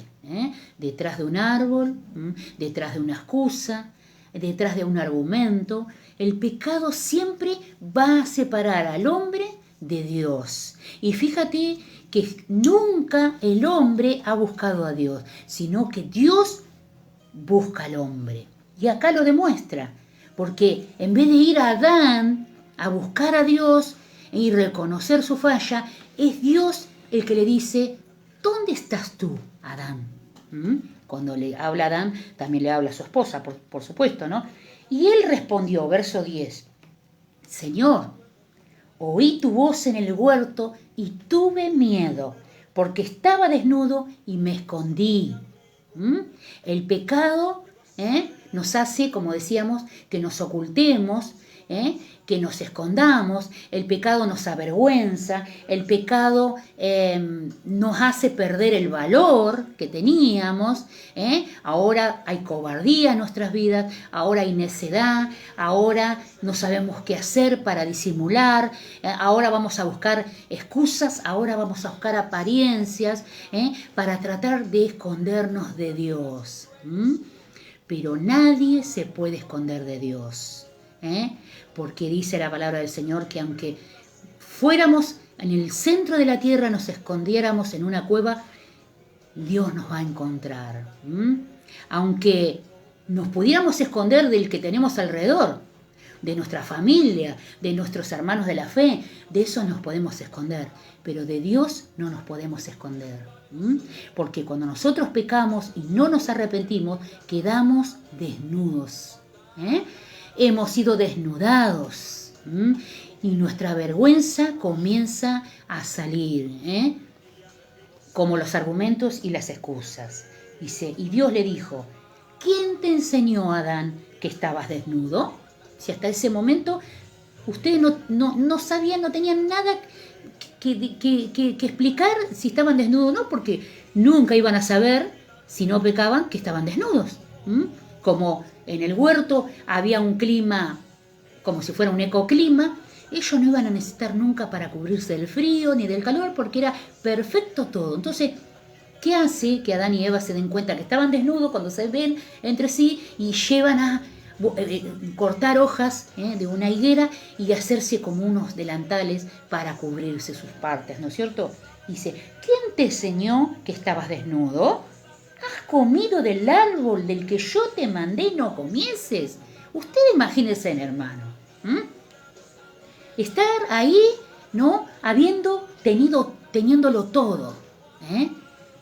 Detrás de un árbol, detrás de una excusa, detrás de un argumento. El pecado siempre va a separar al hombre de Dios. Y fíjate que nunca el hombre ha buscado a Dios, sino que Dios busca al hombre. Y acá lo demuestra, porque en vez de ir a Adán a buscar a Dios y reconocer su falla, es Dios el que le dice, ¿dónde estás tú, Adán? Cuando le habla a Adán, también le habla a su esposa, por supuesto, ¿no? Y él respondió, verso 10, Señor, oí tu voz en el huerto y tuve miedo, porque estaba desnudo y me escondí. El pecado nos hace, como decíamos, que nos ocultemos, que nos escondamos. El pecado nos avergüenza, el pecado nos hace perder el valor que teníamos. Ahora hay cobardía en nuestras vidas, ahora hay necedad, ahora no sabemos qué hacer para disimular, ahora vamos a buscar excusas, ahora vamos a buscar apariencias para tratar de escondernos de Dios. Pero nadie se puede esconder de Dios, porque dice la palabra del Señor que aunque fuéramos en el centro de la tierra, nos escondiéramos en una cueva, Dios nos va a encontrar. Aunque nos pudiéramos esconder del que tenemos alrededor, de nuestra familia, de nuestros hermanos de la fe, de eso nos podemos esconder, pero de Dios no nos podemos esconder. Porque cuando nosotros pecamos y no nos arrepentimos, quedamos desnudos. Hemos sido desnudados y nuestra vergüenza comienza a salir. como los argumentos y las excusas. Dice, y Dios le dijo, ¿quién te enseñó, Adán, que estabas desnudo? Si hasta ese momento ustedes no sabían, no tenían nada que explicar si estaban desnudos o no, porque nunca iban a saber, si no pecaban, que estaban desnudos. Como en el huerto había un clima, como si fuera un ecoclima, ellos no iban a necesitar nunca para cubrirse del frío ni del calor, porque era perfecto todo. Entonces, ¿qué hace que Adán y Eva se den cuenta que estaban desnudos cuando se ven entre sí y llevan a cortar hojas de una higuera y hacerse como unos delantales para cubrirse sus partes, ¿no es cierto? Dice, ¿quién te enseñó que estabas desnudo? ¿Has comido del árbol del que yo te mandé no comieses? Usted imagínese, hermano, estar ahí, ¿no? Teniéndolo todo,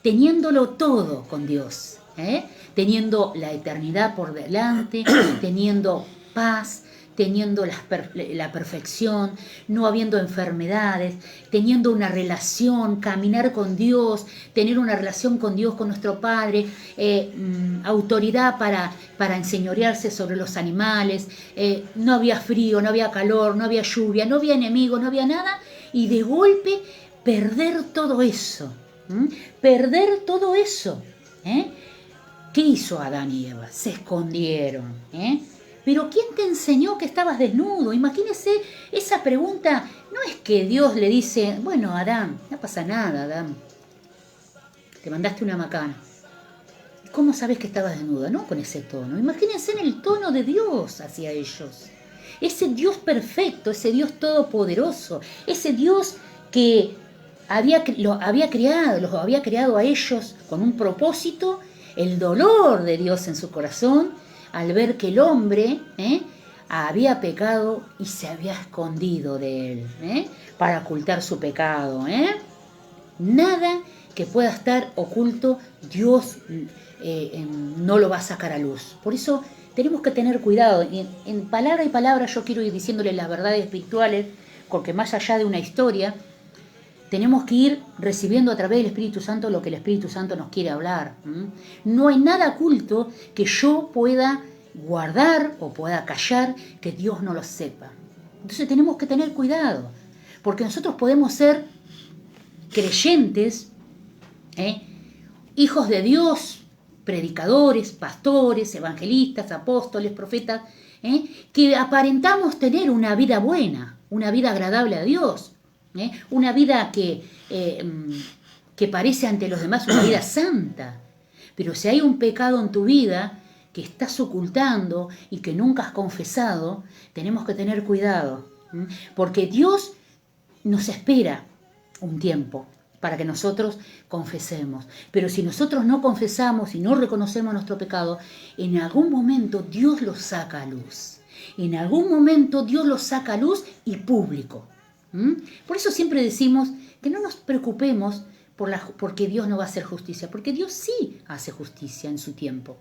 teniéndolo todo con Dios, teniendo la eternidad por delante, teniendo paz, teniendo la perfección, no habiendo enfermedades, teniendo una relación, caminar con Dios, tener una relación con Dios, con nuestro Padre, autoridad para enseñorearse sobre los animales, no había frío, no había calor, no había lluvia, no había enemigos, no había nada, y de golpe perder todo eso, perder todo eso. ¿Qué hizo Adán y Eva? Se escondieron. Pero ¿quién te enseñó que estabas desnudo? Imagínese esa pregunta. No es que Dios le dice, bueno, Adán, no pasa nada, Adán. Te mandaste una macana. ¿Cómo sabes que estabas desnuda? No con ese tono. Imagínense en el tono de Dios hacia ellos. Ese Dios perfecto, ese Dios todopoderoso, ese Dios que los había creado a ellos con un propósito, el dolor de Dios en su corazón, al ver que el hombre había pecado y se había escondido de él, para ocultar su pecado. Nada que pueda estar oculto, Dios no lo va a sacar a luz. Por eso tenemos que tener cuidado. En palabra y palabra yo quiero ir diciéndoles las verdades espirituales, porque más allá de una historia, tenemos que ir recibiendo a través del Espíritu Santo lo que el Espíritu Santo nos quiere hablar. No hay nada oculto que yo pueda guardar o pueda callar que Dios no lo sepa. Entonces tenemos que tener cuidado, porque nosotros podemos ser creyentes, hijos de Dios, predicadores, pastores, evangelistas, apóstoles, profetas, que aparentamos tener una vida buena, una vida agradable a Dios. Una vida que parece ante los demás una vida santa. Pero si hay un pecado en tu vida que estás ocultando y que nunca has confesado, tenemos que tener cuidado. Porque Dios nos espera un tiempo para que nosotros confesemos. Pero si nosotros no confesamos y no reconocemos nuestro pecado, en algún momento Dios lo saca a luz. En algún momento Dios lo saca a luz y público. Por eso siempre decimos que no nos preocupemos porque Dios no va a hacer justicia, porque Dios sí hace justicia en su tiempo.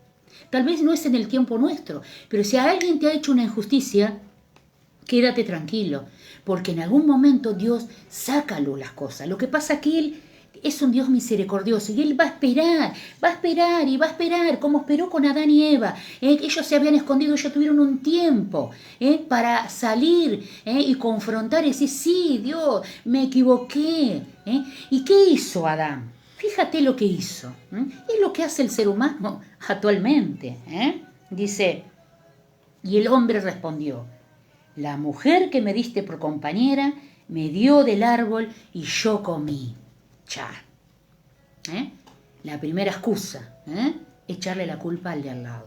Tal vez no es en el tiempo nuestro, pero si alguien te ha hecho una injusticia, quédate tranquilo, porque en algún momento Dios saca a luz las cosas. Lo que pasa es que Él es un Dios misericordioso y Él va a esperar y va a esperar, como esperó con Adán y Eva. Ellos se habían escondido, ellos tuvieron un tiempo para salir y confrontar y decir, sí, Dios, me equivoqué. ¿Y qué hizo Adán? Fíjate lo que hizo. Es lo que hace el ser humano actualmente. Dice, y el hombre respondió, la mujer que me diste por compañera me dio del árbol y yo comí. La primera excusa, echarle la culpa al de al lado.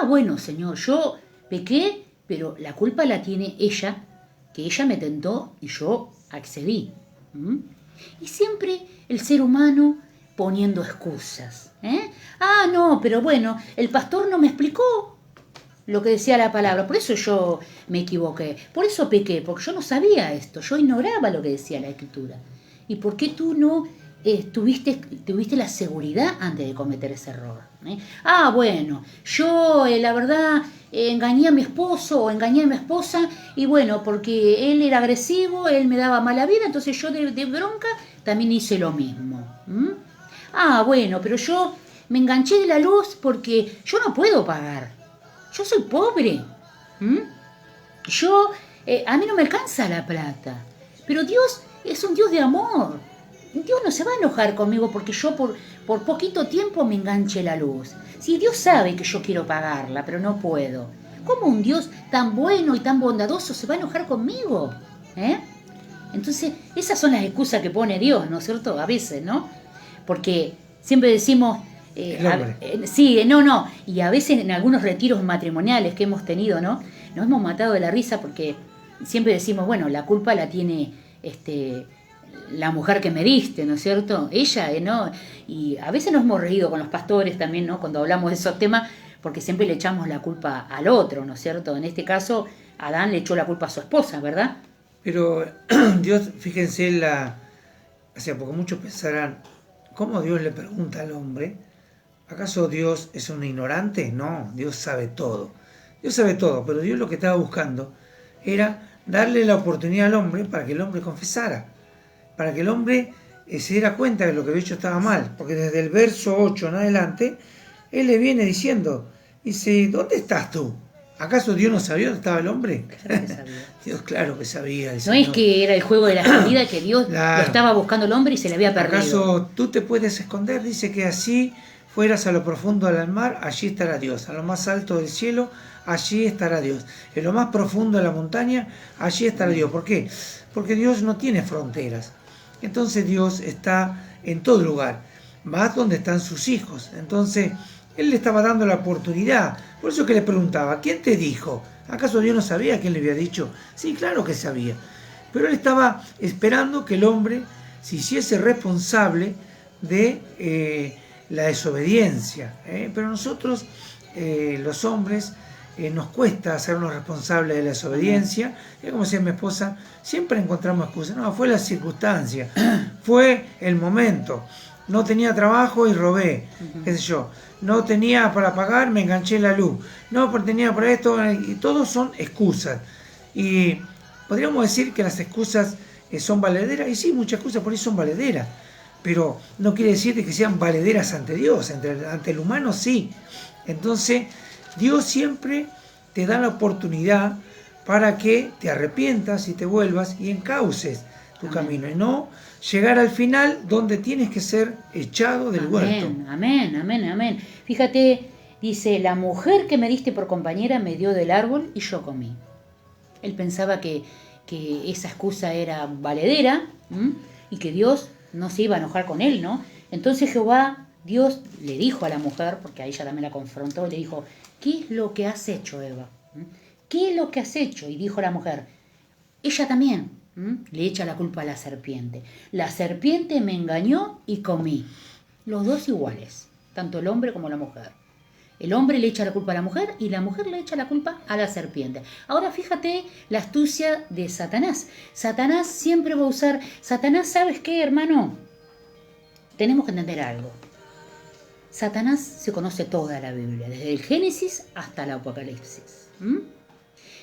Bueno, Señor, yo pequé, pero la culpa la tiene ella, que ella me tentó y yo accedí. Y siempre el ser humano poniendo excusas. No, pero bueno, el pastor no me explicó lo que decía la palabra, por eso yo me equivoqué, por eso pequé, porque yo no sabía esto, yo ignoraba lo que decía la Escritura. ¿Y por qué tú no tuviste la seguridad antes de cometer ese error. Bueno, yo la verdad engañé a mi esposo o engañé a mi esposa y bueno, porque él era agresivo, él me daba mala vida, entonces yo de bronca también hice lo mismo. Bueno, pero yo me enganché de la luz porque yo no puedo pagar. Yo soy pobre. A mí no me alcanza la plata. Pero Dios es un Dios de amor. Dios no se va a enojar conmigo porque yo por poquito tiempo me enganche la luz. Si Dios sabe que yo quiero pagarla, pero no puedo. ¿Cómo un Dios tan bueno y tan bondadoso se va a enojar conmigo? Entonces, esas son las excusas que pone Dios, ¿no es cierto? A veces, ¿no? Porque siempre decimos... sí, no. Y a veces en algunos retiros matrimoniales que hemos tenido, ¿no? Nos hemos matado de la risa porque siempre decimos, bueno, la culpa la tiene la mujer que me diste, ¿no es cierto? Ella, ¿no? Y a veces nos hemos reído con los pastores también, ¿no? Cuando hablamos de esos temas, porque siempre le echamos la culpa al otro, ¿no es cierto? En este caso, Adán le echó la culpa a su esposa, ¿verdad? Pero Dios, fíjense, porque muchos pensarán, ¿cómo Dios le pregunta al hombre? ¿Acaso Dios es un ignorante? No, Dios sabe todo. Dios sabe todo, pero Dios lo que estaba buscando era darle la oportunidad al hombre para que el hombre confesara, para que el hombre se diera cuenta de lo que había hecho estaba mal, porque desde el verso 8 en adelante, él le viene diciendo, dice, ¿dónde estás tú? ¿Acaso Dios no sabía dónde estaba el hombre? Claro que sabía. Dios, claro que sabía. No es que era el juego de la escondida, que Dios lo estaba buscando el hombre y se le había perdido. ¿Acaso tú te puedes esconder? Dice que así fueras a lo profundo del mar, allí estará Dios. A lo más alto del cielo, allí estará Dios. En lo más profundo de la montaña, allí estará Dios. ¿Por qué? Porque Dios no tiene fronteras. Entonces Dios está en todo lugar, más donde están sus hijos. Entonces Él le estaba dando la oportunidad. Por eso que le preguntaba, ¿quién te dijo? ¿Acaso Dios no sabía quién le había dicho? Sí, claro que sabía. Pero Él estaba esperando que el hombre se hiciese responsable de la desobediencia. Pero nosotros, los hombres, nos cuesta hacernos responsables de la desobediencia. Como decía mi esposa, siempre encontramos excusas. No, fue la circunstancia, fue el momento. No tenía trabajo y robé, qué sé yo. No tenía para pagar, me enganché en la luz. No tenía para esto, y todos son excusas. Y podríamos decir que las excusas son valederas, y sí, muchas excusas por ahí son valederas. Pero no quiere decir que sean valederas ante Dios, ante el humano sí. Entonces, Dios siempre te da la oportunidad para que te arrepientas y te vuelvas y encauces tu camino, y no llegar al final donde tienes que ser echado del huerto. Amén. Fíjate, dice, la mujer que me diste por compañera me dio del árbol y yo comí. Él pensaba que esa excusa era valedera y que Dios no se iba a enojar con él, ¿no? Entonces Dios le dijo a la mujer, porque a ella también la confrontó, le dijo, ¿qué es lo que has hecho, Eva? ¿Qué es lo que has hecho? Y dijo la mujer, ella también le echa la culpa a la serpiente. La serpiente me engañó y comí. Los dos iguales, tanto el hombre como la mujer. El hombre le echa la culpa a la mujer y la mujer le echa la culpa a la serpiente. Ahora fíjate la astucia de Satanás. Satanás siempre va a usar... Satanás, ¿sabes qué, hermano? Tenemos que entender algo. Satanás se conoce toda la Biblia, desde el Génesis hasta el Apocalipsis.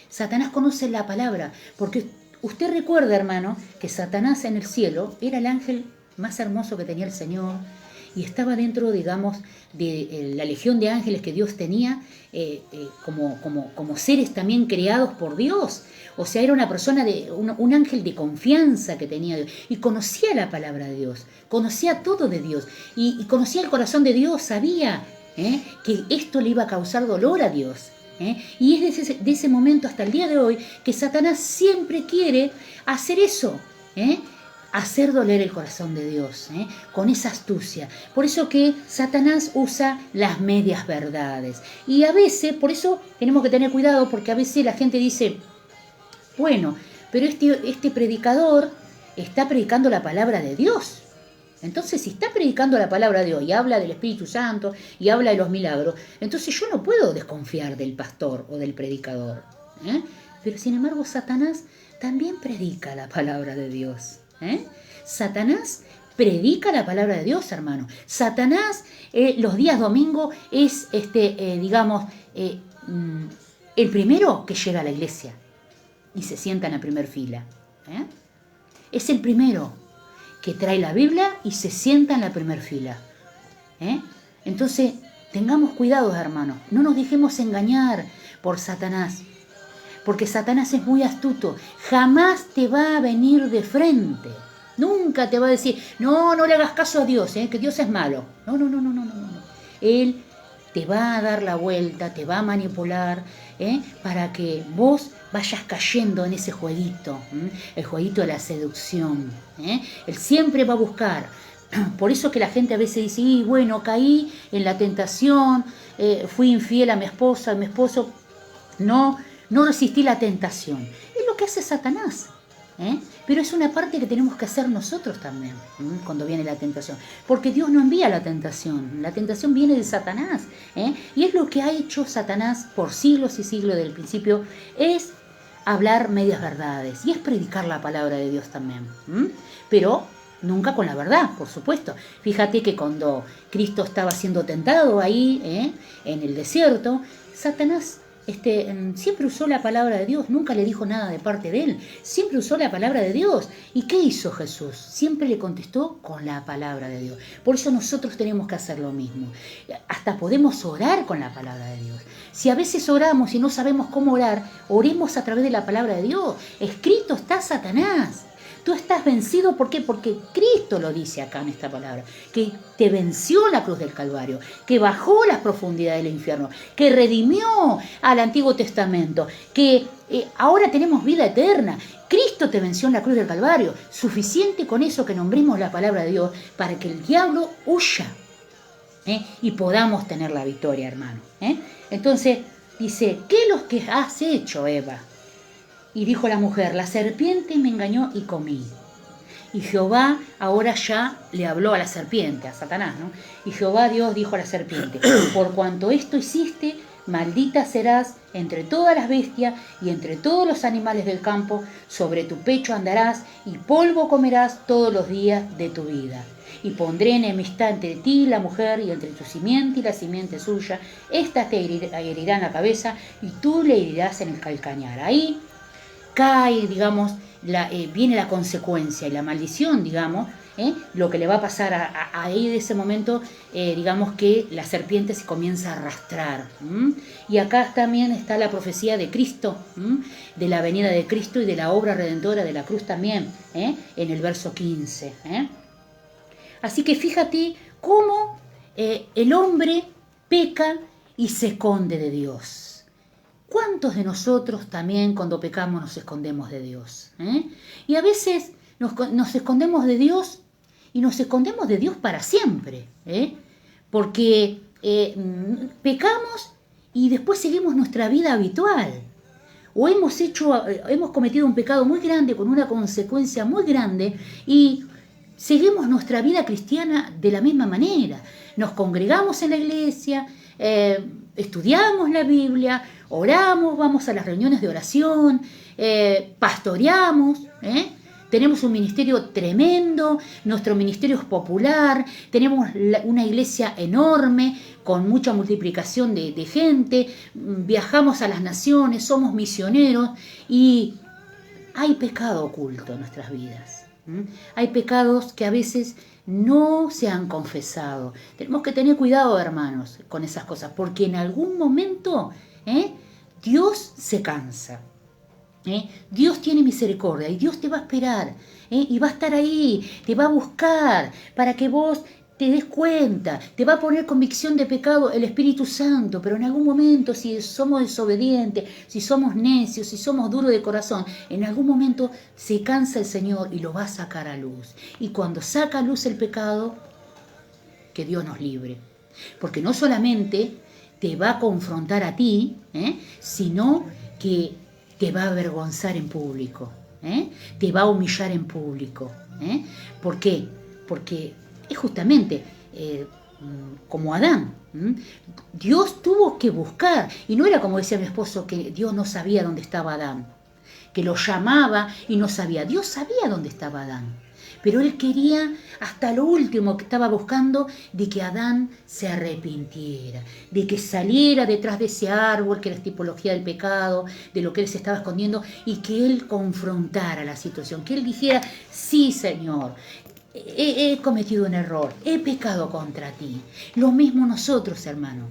Satanás conoce la palabra, porque usted recuerda, hermano, que Satanás en el cielo era el ángel más hermoso que tenía el Señor, y estaba dentro, digamos, de la legión de ángeles que Dios tenía, como seres también creados por Dios. O sea, era una persona, un ángel de confianza que tenía Dios, y conocía la palabra de Dios, conocía todo de Dios, y conocía el corazón de Dios, sabía que esto le iba a causar dolor a Dios. Y es de ese momento hasta el día de hoy que Satanás siempre quiere hacer eso, hacer doler el corazón de Dios, con esa astucia. Por eso que Satanás usa las medias verdades. Y a veces, por eso tenemos que tener cuidado, porque a veces la gente dice, bueno, pero este predicador está predicando la palabra de Dios. Entonces, si está predicando la palabra de Dios y habla del Espíritu Santo y habla de los milagros, entonces yo no puedo desconfiar del pastor o del predicador. Pero sin embargo, Satanás también predica la palabra de Dios. Satanás Predica la palabra de Dios, hermano. Satanás, los días domingo, es, el primero que llega a la iglesia y se sienta en la primera fila. Es el primero que trae la Biblia y se sienta en la primera fila. Entonces, tengamos cuidado, hermanos. No nos dejemos engañar por Satanás. Porque Satanás es muy astuto. Jamás te va a venir de frente. Nunca te va a decir, no le hagas caso a Dios, que Dios es malo. No. Él te va a dar la vuelta, te va a manipular, para que vos vayas cayendo en ese jueguito, el jueguito de la seducción. Él siempre va a buscar. Por eso que la gente a veces dice, bueno, caí en la tentación, fui infiel a mi esposa, a mi esposo, no resistí la tentación. Es lo que hace Satanás. Pero es una parte que tenemos que hacer nosotros también, cuando viene la tentación. Porque Dios no envía la tentación viene de Satanás. Y es lo que ha hecho Satanás por siglos y siglos del principio, es hablar medias verdades y es predicar la palabra de Dios también. Pero nunca con la verdad, por supuesto. Fíjate que cuando Cristo estaba siendo tentado ahí, en el desierto, Satanás siempre usó la palabra de Dios, nunca le dijo nada de parte de él, siempre usó la palabra de Dios. ¿Y qué hizo Jesús? Siempre le contestó con la palabra de Dios. Por eso nosotros tenemos que hacer lo mismo. Hasta podemos orar con la palabra de Dios. Si a veces oramos y no sabemos cómo orar, oremos a través de la palabra de Dios. Escrito está Satanás. Tú estás vencido, ¿por qué? Porque Cristo lo dice acá en esta palabra, que te venció la cruz del Calvario, que bajó las profundidades del infierno, que redimió al Antiguo Testamento, que ahora tenemos vida eterna. Cristo te venció en la cruz del Calvario. Suficiente con eso que nombremos la palabra de Dios para que el diablo huya, y podamos tener la victoria, hermano. Entonces dice, ¿qué es lo que has hecho, Eva? Y dijo la mujer, la serpiente me engañó y comí. Y Jehová ahora ya le habló a la serpiente, a Satanás, ¿no? Y Jehová Dios dijo a la serpiente, por cuanto esto hiciste, maldita serás entre todas las bestias y entre todos los animales del campo, sobre tu pecho andarás y polvo comerás todos los días de tu vida. Y pondré enemistad entre ti y la mujer, y entre tu simiente y la simiente suya. Éstas te herirán la cabeza y tú le herirás en el calcañar. Ahí cae, digamos, viene la consecuencia y la maldición, digamos, lo que le va a pasar ahí de ese momento, digamos que la serpiente se comienza a arrastrar. Y acá también está la profecía de Cristo, de la venida de Cristo y de la obra redentora de la cruz también, en el verso 15. Así que fíjate cómo el hombre peca y se esconde de Dios. ¿Cuántos de nosotros también cuando pecamos nos escondemos de Dios? Y a veces nos escondemos de Dios y nos escondemos de Dios para siempre. Porque pecamos y después seguimos nuestra vida habitual. O hemos cometido un pecado muy grande con una consecuencia muy grande y seguimos nuestra vida cristiana de la misma manera. Nos congregamos en la iglesia, estudiamos la Biblia, oramos, vamos a las reuniones de oración, pastoreamos, tenemos un ministerio tremendo, nuestro ministerio es popular, tenemos una iglesia enorme con mucha multiplicación de gente, viajamos a las naciones, somos misioneros y hay pecado oculto en nuestras vidas. Hay pecados que a veces no se han confesado. Tenemos que tener cuidado, hermanos, con esas cosas, porque en algún momento Dios se cansa. Dios tiene misericordia y Dios te va a esperar, y va a estar ahí, te va a buscar para que vos te des cuenta, te va a poner convicción de pecado el Espíritu Santo, pero en algún momento si somos desobedientes, si somos necios, si somos duros de corazón, en algún momento se cansa el Señor y lo va a sacar a luz. Y cuando saca a luz el pecado, que Dios nos libre. Porque no solamente te va a confrontar a ti, sino que te va a avergonzar en público, te va a humillar en público. ¿Por qué? Porque es justamente como Adán. Dios tuvo que buscar, y no era como decía mi esposo, que Dios no sabía dónde estaba Adán, que lo llamaba y no sabía. Dios sabía dónde estaba Adán, Pero él quería, hasta lo último que estaba buscando, de que Adán se arrepintiera, de que saliera detrás de ese árbol, que era tipología del pecado, de lo que él se estaba escondiendo, y que él confrontara la situación, que él dijera, sí, Señor, he cometido un error, he pecado contra ti. Lo mismo nosotros, hermano.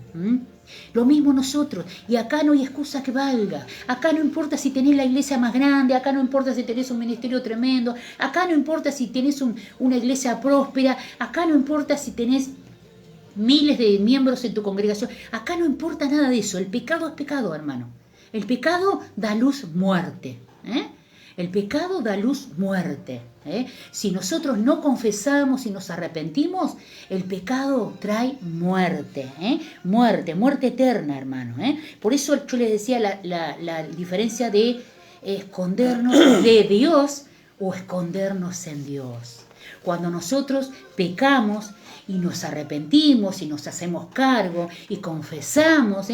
Lo mismo nosotros. Y acá no hay excusa que valga. Acá no importa si tenés la iglesia más grande, acá no importa si tenés un ministerio tremendo, acá no importa si tenés una iglesia próspera, acá no importa si tenés miles de miembros en tu congregación. Acá no importa nada de eso. El pecado es pecado, hermano. El pecado da luz muerte. El pecado da luz muerte. Si nosotros no confesamos y nos arrepentimos, el pecado trae muerte. Muerte eterna, hermano. Por eso yo les decía la diferencia de escondernos de Dios o escondernos en Dios. Cuando nosotros pecamos y nos arrepentimos y nos hacemos cargo y confesamos,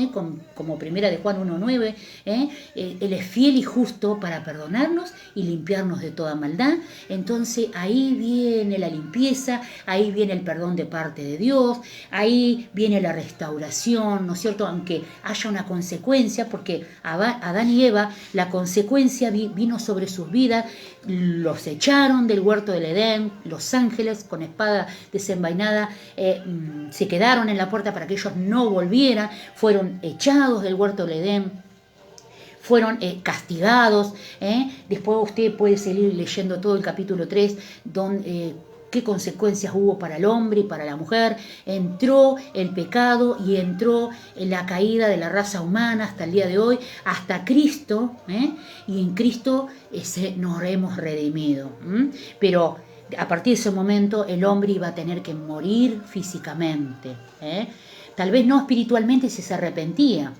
como primera de Juan 1:9, Él es fiel y justo para perdonarnos y limpiarnos de toda maldad. Entonces ahí viene la limpieza, ahí viene el perdón de parte de Dios, ahí viene la restauración, ¿no es cierto? Aunque haya una consecuencia, porque Adán y Eva, la consecuencia vino sobre sus vidas, los echaron del huerto del Edén, los ángeles con espada desenvainada se quedaron en la puerta para que ellos no volvieran, fueron echados del huerto del Edén, fueron castigados. Después usted puede seguir leyendo todo el capítulo 3, donde qué consecuencias hubo para el hombre y para la mujer. Entró el pecado y entró la caída de la raza humana hasta el día de hoy, hasta Cristo, y en Cristo nos hemos redimido. Pero a partir de ese momento el hombre iba a tener que morir físicamente. Tal vez no espiritualmente si se arrepentía,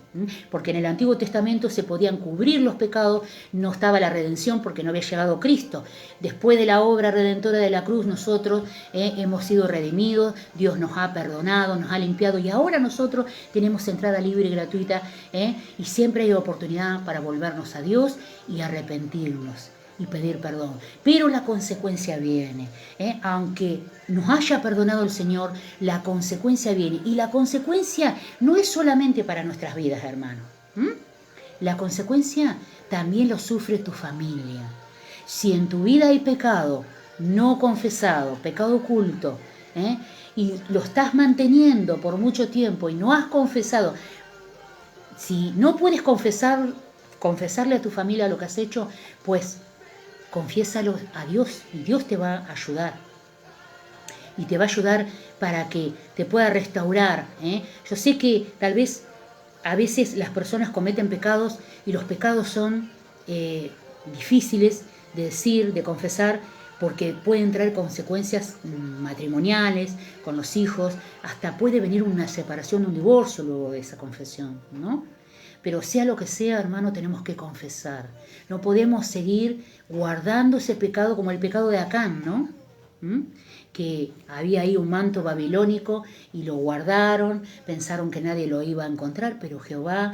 porque en el Antiguo Testamento se podían cubrir los pecados, no estaba la redención porque no había llegado Cristo. Después de la obra redentora de la cruz nosotros hemos sido redimidos, Dios nos ha perdonado, nos ha limpiado y ahora nosotros tenemos entrada libre y gratuita, y siempre hay oportunidad para volvernos a Dios y arrepentirnos y pedir perdón. Pero la consecuencia viene. Aunque nos haya perdonado el Señor, la consecuencia viene. Y la consecuencia no es solamente para nuestras vidas, hermano. La consecuencia también lo sufre tu familia. Si en tu vida hay pecado no confesado, pecado oculto, y lo estás manteniendo por mucho tiempo y no has confesado, si no puedes confesarle a tu familia lo que has hecho, pues confiésalo a Dios y Dios te va a ayudar. Y te va a ayudar para que te pueda restaurar. Yo sé que tal vez a veces las personas cometen pecados y los pecados son difíciles de decir, de confesar, porque pueden traer consecuencias matrimoniales con los hijos, hasta puede venir una separación, un divorcio luego de esa confesión, ¿no? Pero sea lo que sea, hermano, tenemos que confesar. No podemos seguir guardando ese pecado como el pecado de Acán, ¿no? Que había ahí un manto babilónico y lo guardaron, pensaron que nadie lo iba a encontrar, pero Jehová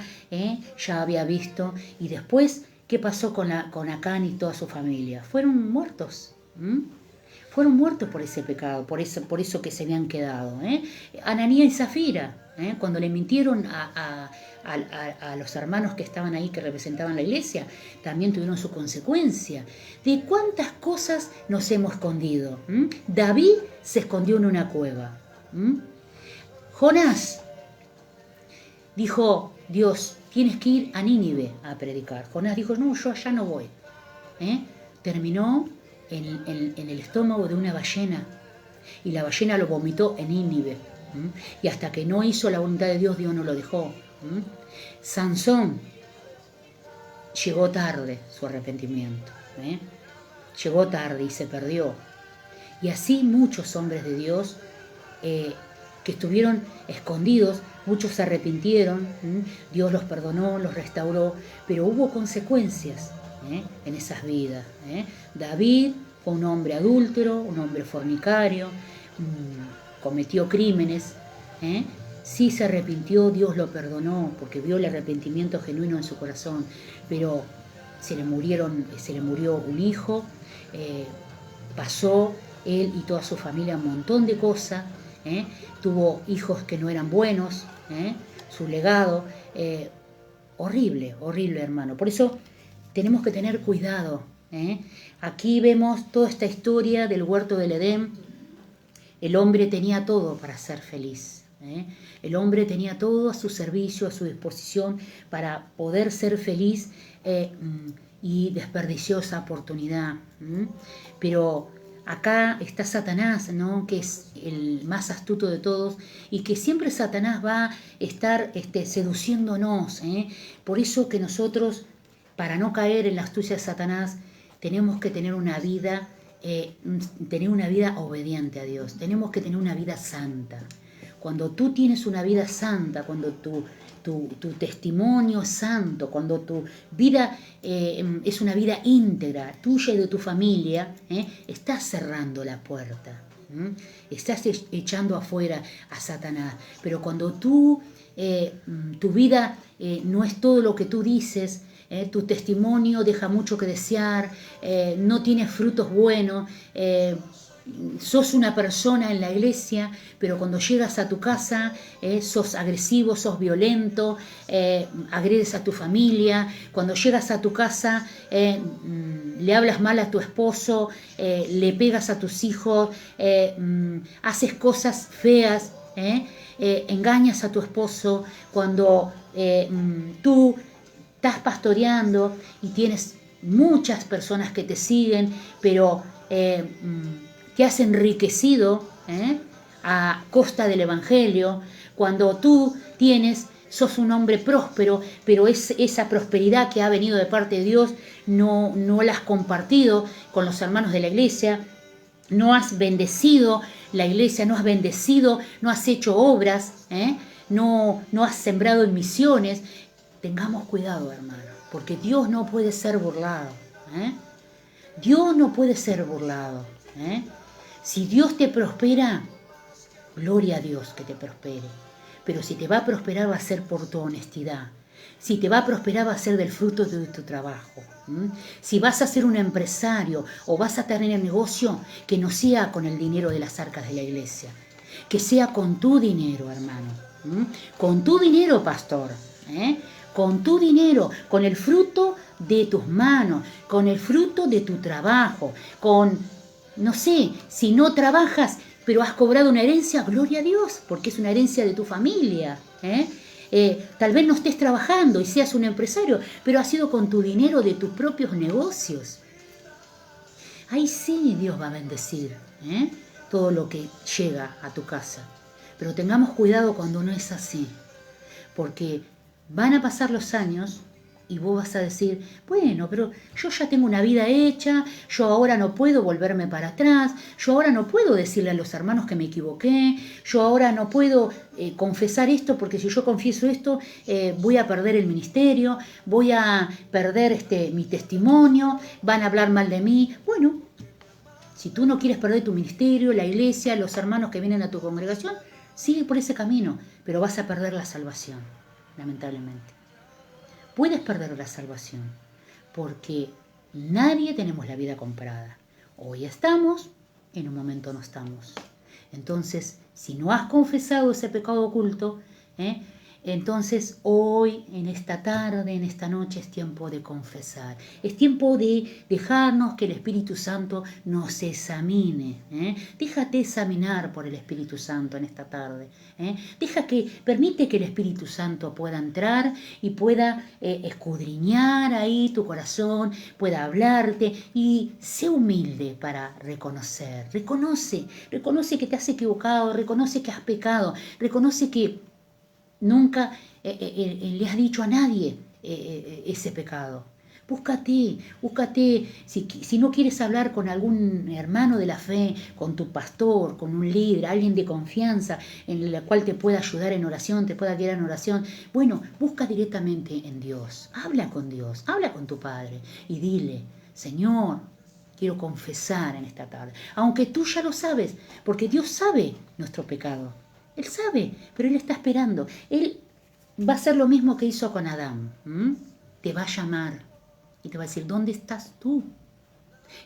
ya había visto. Y después, ¿qué pasó con Acán y toda su familia? Fueron muertos. Fueron muertos por ese pecado, por eso que se habían quedado. Ananías y Zafira, cuando le mintieron a los hermanos que estaban ahí, que representaban la iglesia, también tuvieron su consecuencia. ¿De cuántas cosas nos hemos escondido? David se escondió en una cueva. Jonás dijo, Dios, tienes que ir a Nínive a predicar. Jonás dijo, no, yo allá no voy. Terminó en el estómago de una ballena y la ballena lo vomitó en Nínive. Y hasta que no hizo la voluntad de Dios, Dios no lo dejó. Sansón llegó tarde su arrepentimiento, llegó tarde y se perdió. Y así muchos hombres de Dios que estuvieron escondidos, muchos se arrepintieron, Dios los perdonó, los restauró, pero hubo consecuencias en esas vidas. David fue un hombre adúltero, un hombre fornicario, cometió crímenes. Sí se arrepintió, Dios lo perdonó porque vio el arrepentimiento genuino en su corazón, pero se le murió un hijo, pasó él y toda su familia un montón de cosas, tuvo hijos que no eran buenos, su legado, horrible, horrible, hermano. Por eso tenemos que tener cuidado. Aquí vemos toda esta historia del huerto del Edén. El hombre tenía todo para ser feliz. El hombre tenía todo a su servicio, a su disposición para poder ser feliz, y desperdició esa oportunidad. Pero acá está Satanás, ¿no? Que es el más astuto de todos y que siempre Satanás va a estar seduciéndonos. Por eso que nosotros, para no caer en la astucia de Satanás, tenemos que tener una vida obediente a Dios. Tenemos que tener una vida santa. Cuando tú tienes una vida santa, cuando tu testimonio es santo, cuando tu vida es una vida íntegra, tuya y de tu familia, estás cerrando la puerta. Estás echando afuera a Satanás. Pero cuando tu vida no es todo lo que tú dices, tu testimonio deja mucho que desear, no tienes frutos buenos, sos una persona en la iglesia, pero cuando llegas a tu casa sos agresivo, sos violento, agredes a tu familia. Cuando llegas a tu casa le hablas mal a tu esposo, le pegas a tus hijos, haces cosas feas, engañas a tu esposo. Cuando tú estás pastoreando y tienes muchas personas que te siguen, pero te has enriquecido a costa del Evangelio. Cuando tú sos un hombre próspero, pero esa prosperidad que ha venido de parte de Dios no la has compartido con los hermanos de la iglesia, no has bendecido la iglesia, no has hecho obras, no has sembrado en misiones. Tengamos cuidado, hermano, porque Dios no puede ser burlado. Dios no puede ser burlado. Si Dios te prospera, gloria a Dios que te prospere. Pero si te va a prosperar, va a ser por tu honestidad. Si te va a prosperar, va a ser del fruto de tu trabajo. Si vas a ser un empresario o vas a tener un negocio, que no sea con el dinero de las arcas de la iglesia, que sea con tu dinero, hermano. Con tu dinero, pastor. Con tu dinero, con el fruto de tus manos, con el fruto de tu trabajo, no sé, si no trabajas, pero has cobrado una herencia, gloria a Dios, porque es una herencia de tu familia. Tal vez no estés trabajando y seas un empresario, pero ha sido con tu dinero de tus propios negocios. Ahí sí Dios va a bendecir todo lo que llega a tu casa. Pero tengamos cuidado cuando no es así, porque van a pasar los años y vos vas a decir, bueno, pero yo ya tengo una vida hecha, yo ahora no puedo volverme para atrás, yo ahora no puedo decirle a los hermanos que me equivoqué, yo ahora no puedo confesar esto, porque si yo confieso esto voy a perder el ministerio, voy a perder mi testimonio, van a hablar mal de mí. Bueno, si tú no quieres perder tu ministerio, la iglesia, los hermanos que vienen a tu congregación, sigue por ese camino, pero vas a perder la salvación, lamentablemente. Puedes perder la salvación, porque nadie tenemos la vida comprada. Hoy estamos, en un momento no estamos. Entonces, si no has confesado ese pecado oculto, entonces hoy, en esta tarde, en esta noche, es tiempo de confesar. Es tiempo de dejarnos que el Espíritu Santo nos examine. Déjate examinar por el Espíritu Santo en esta tarde. Permite que el Espíritu Santo pueda entrar y pueda escudriñar ahí tu corazón, pueda hablarte, y sé humilde para reconocer. Reconoce que te has equivocado, reconoce que has pecado, reconoce que nunca le has dicho a nadie ese pecado. Búscate, si no quieres hablar con algún hermano de la fe, con tu pastor, con un líder, alguien de confianza en el cual te pueda ayudar en oración, te pueda guiar en oración, bueno, busca directamente en Dios, habla con Dios, habla con tu Padre y dile, Señor, quiero confesar en esta tarde, aunque tú ya lo sabes, porque Dios sabe nuestro pecado. Él sabe, pero Él está esperando. Él va a hacer lo mismo que hizo con Adán. Te va a llamar y te va a decir, ¿dónde estás tú?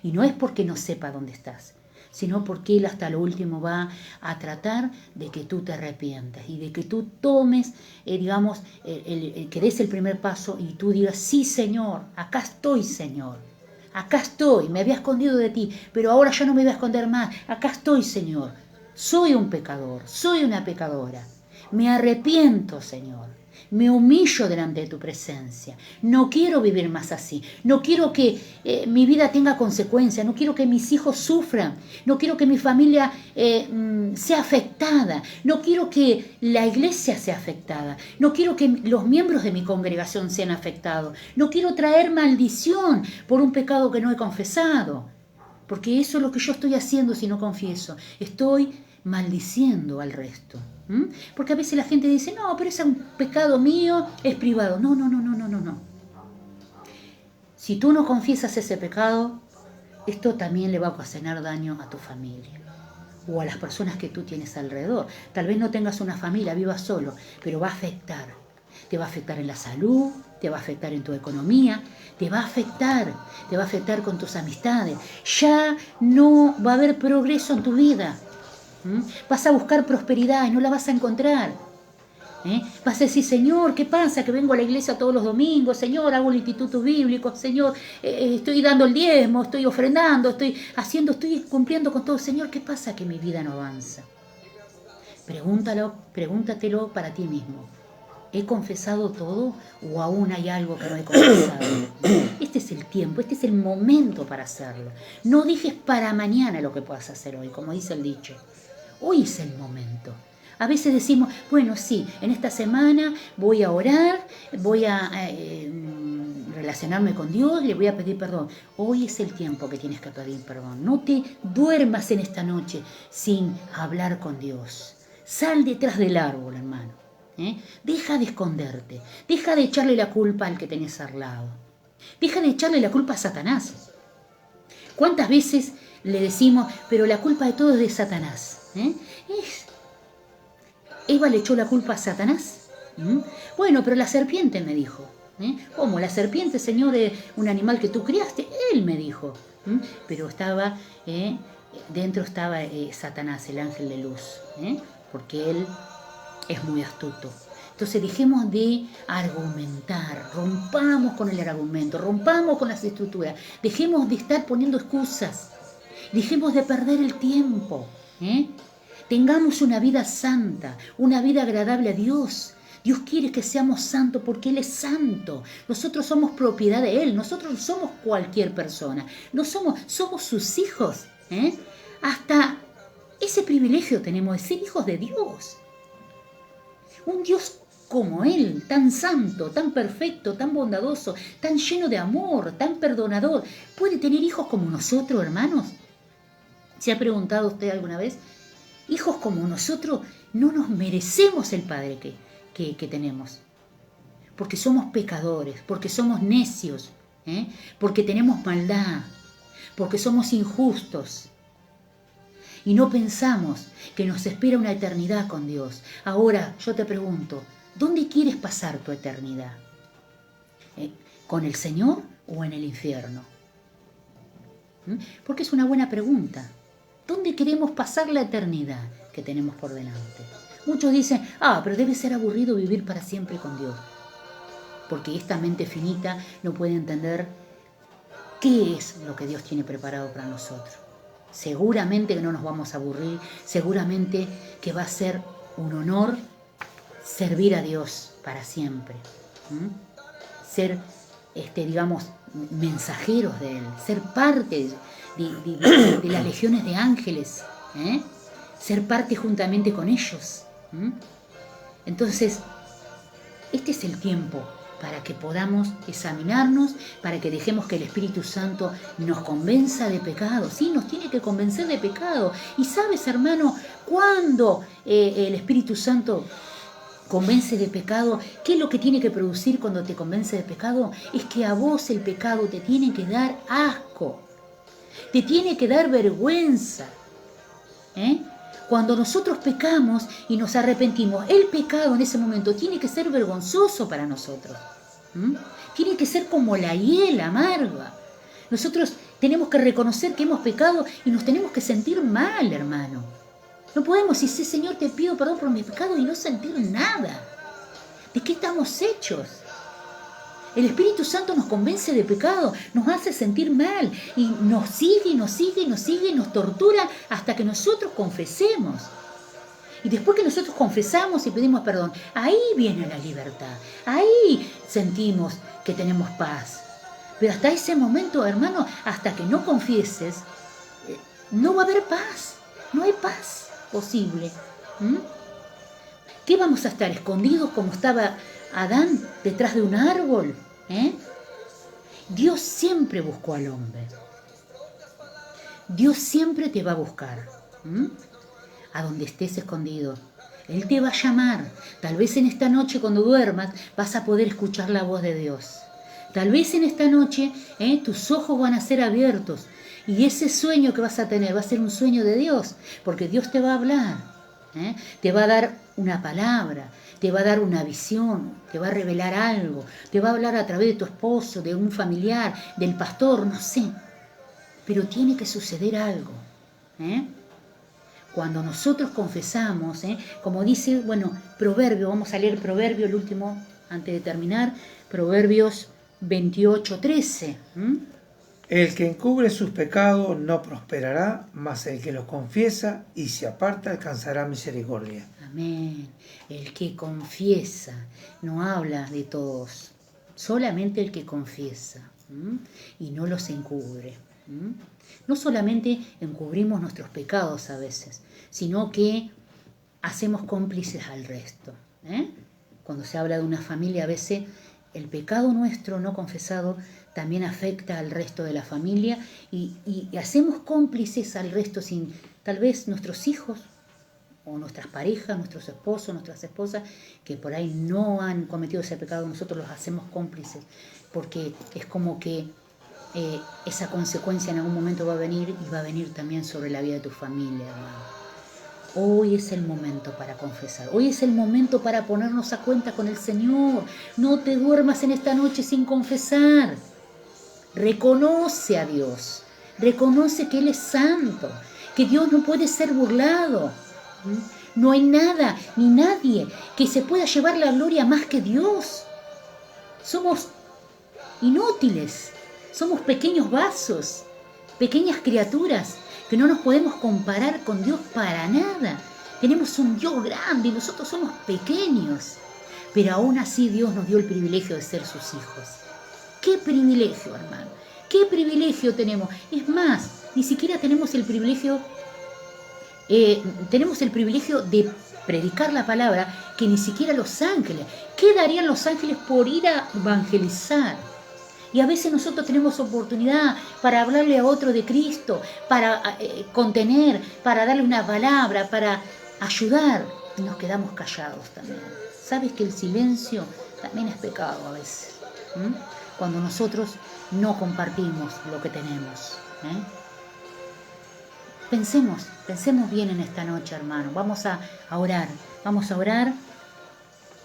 Y no es porque no sepa dónde estás, sino porque Él hasta lo último va a tratar de que tú te arrepientas y de que tú tomes, que des el primer paso y tú digas, sí, Señor, acá estoy, Señor. Acá estoy, me había escondido de ti, pero ahora ya no me voy a esconder más. Acá estoy, Señor. Soy un pecador, soy una pecadora. Me arrepiento, Señor. Me humillo delante de tu presencia. No quiero vivir más así. No quiero que mi vida tenga consecuencias. No quiero que mis hijos sufran. No quiero que mi familia sea afectada. No quiero que la iglesia sea afectada. No quiero que los miembros de mi congregación sean afectados. No quiero traer maldición por un pecado que no he confesado. Porque eso es lo que yo estoy haciendo si no confieso. Estoy maldiciendo al resto. Porque a veces la gente dice, no, pero ese es un pecado mío, es privado. No. Si tú no confiesas ese pecado, esto también le va a ocasionar daño a tu familia o a las personas que tú tienes alrededor. Tal vez no tengas una familia, vivas solo, pero va a afectar. Te va a afectar en la salud, te va a afectar en tu economía, te va a afectar con tus amistades. Ya no va a haber progreso en tu vida. Vas a buscar prosperidad y no la vas a encontrar. Vas a decir, Señor, ¿qué pasa? Que vengo a la iglesia todos los domingos, Señor, hago el instituto bíblico, Señor, estoy dando el diezmo, estoy ofrendando, estoy cumpliendo con todo. Señor, ¿qué pasa que mi vida no avanza? Pregúntatelo para ti mismo. ¿He confesado todo o aún hay algo que no he confesado? Este es el tiempo, este es el momento para hacerlo. No dejes para mañana lo que puedas hacer hoy, como dice el dicho. Hoy es el momento. A veces decimos, bueno, sí, en esta semana voy a orar, voy a relacionarme con Dios, le voy a pedir perdón. Hoy es el tiempo que tienes que pedir perdón. No te duermas en esta noche sin hablar con Dios. Sal detrás del árbol, hermano. Deja de esconderte. Deja de echarle la culpa al que tenés al lado. Deja de echarle la culpa a Satanás. ¿Cuántas veces le decimos, pero la culpa de todo es de Satanás? Eva le echó la culpa a Satanás. Bueno, pero la serpiente me dijo. ¿Cómo? La serpiente, Señor, es un animal que tú criaste. Él me dijo. Pero dentro estaba Satanás, el ángel de luz. Porque él es muy astuto. Entonces dejemos de argumentar, rompamos con el argumento, rompamos con las estructuras, dejemos de estar poniendo excusas, dejemos de perder el tiempo. Tengamos una vida santa, una vida agradable a Dios. Dios quiere que seamos santos porque Él es santo. Nosotros somos propiedad de Él, nosotros no somos cualquier persona, somos sus hijos. Hasta ese privilegio tenemos de ser hijos de Dios. Un Dios como Él, tan santo, tan perfecto, tan bondadoso, tan lleno de amor, tan perdonador, ¿puede tener hijos como nosotros, hermanos? ¿Se ha preguntado usted alguna vez? Hijos como nosotros no nos merecemos el Padre que tenemos. Porque somos pecadores, porque somos necios, porque tenemos maldad, porque somos injustos. Y no pensamos que nos espera una eternidad con Dios. Ahora, yo te pregunto, ¿dónde quieres pasar tu eternidad? ¿Con el Señor o en el infierno? Porque es una buena pregunta. ¿Dónde queremos pasar la eternidad que tenemos por delante? Muchos dicen, pero debe ser aburrido vivir para siempre con Dios. Porque esta mente finita no puede entender qué es lo que Dios tiene preparado para nosotros. Seguramente que no nos vamos a aburrir, seguramente que va a ser un honor servir a Dios para siempre. Ser, mensajeros de Él, ser parte de las legiones de ángeles, ser parte juntamente con ellos. Entonces, este es el tiempo para que podamos examinarnos, para que dejemos que el Espíritu Santo nos convenza de pecado. Sí, nos tiene que convencer de pecado. Y sabes, hermano, cuando el Espíritu Santo convence de pecado, ¿qué es lo que tiene que producir cuando te convence de pecado? Es que a vos el pecado te tiene que dar asco, te tiene que dar vergüenza. Cuando nosotros pecamos y nos arrepentimos, el pecado en ese momento tiene que ser vergonzoso para nosotros. Tiene que ser como la hiel amarga. Nosotros Tenemos que reconocer que hemos pecado y nos tenemos que sentir mal, hermano. No podemos decir, Señor, te pido perdón por mis pecados y no sentir nada. ¿De qué estamos hechos? El Espíritu Santo nos convence de pecado, nos hace sentir mal y nos sigue, y nos sigue, y nos sigue, y nos tortura hasta que nosotros confesemos. Y después que nosotros confesamos y pedimos perdón, ahí viene la libertad, ahí sentimos que tenemos paz. Pero hasta ese momento, hermano, hasta que no confieses, no va a haber paz, no hay paz posible. ¿Qué vamos a estar escondidos como estaba Adán detrás de un árbol? Dios siempre buscó al hombre. Dios siempre te va a buscar. A donde estés escondido. Él te va a llamar. Tal vez en esta noche cuando duermas vas a poder escuchar la voz de Dios. Tal vez en esta noche tus ojos van a ser abiertos y ese sueño que vas a tener va a ser un sueño de Dios, porque Dios te va a hablar, te va a dar una palabra, te va a dar una visión, te va a revelar algo, te va a hablar a través de tu esposo, de un familiar, del pastor, no sé, pero tiene que suceder algo. Cuando nosotros confesamos, como dice, Proverbio, vamos a leer Proverbio, el último, antes de terminar, Proverbios 28:13. El que encubre sus pecados no prosperará, mas el que los confiesa y se aparta alcanzará misericordia. Amén. El que confiesa, no habla de todos, solamente el que confiesa y no los encubre. No solamente encubrimos nuestros pecados a veces, sino que hacemos cómplices al resto. Cuando se habla de una familia, a veces el pecado nuestro no confesado también afecta al resto de la familia y hacemos cómplices al resto sin, tal vez nuestros hijos o nuestras parejas, nuestros esposos, nuestras esposas, que por ahí no han cometido ese pecado, nosotros los hacemos cómplices, porque es como que esa consecuencia en algún momento va a venir y va a venir también sobre la vida de tu familia, hermano. Hoy es el momento para confesar, hoy es el momento para ponernos a cuenta con el Señor. No te duermas en esta noche sin confesar. Reconoce a Dios, reconoce que Él es santo, que Dios no puede ser burlado. No hay nada ni nadie que se pueda llevar la gloria más que Dios. Somos inútiles, somos pequeños vasos, pequeñas criaturas que no nos podemos comparar con Dios para nada. Tenemos un Dios grande y nosotros somos pequeños, pero aún así Dios nos dio el privilegio de ser sus hijos. ¡Qué privilegio, hermano! ¡Qué privilegio tenemos! Es más, ni siquiera tenemos el privilegio de predicar la palabra que ni siquiera los ángeles. ¿Qué darían los ángeles por ir a evangelizar? Y a veces nosotros tenemos oportunidad para hablarle a otro de Cristo, para contener, para darle una palabra, para ayudar. Y nos quedamos callados también. ¿Sabes que el silencio también es pecado a veces? Cuando nosotros no compartimos lo que tenemos. Pensemos bien en esta noche, hermano. Vamos a orar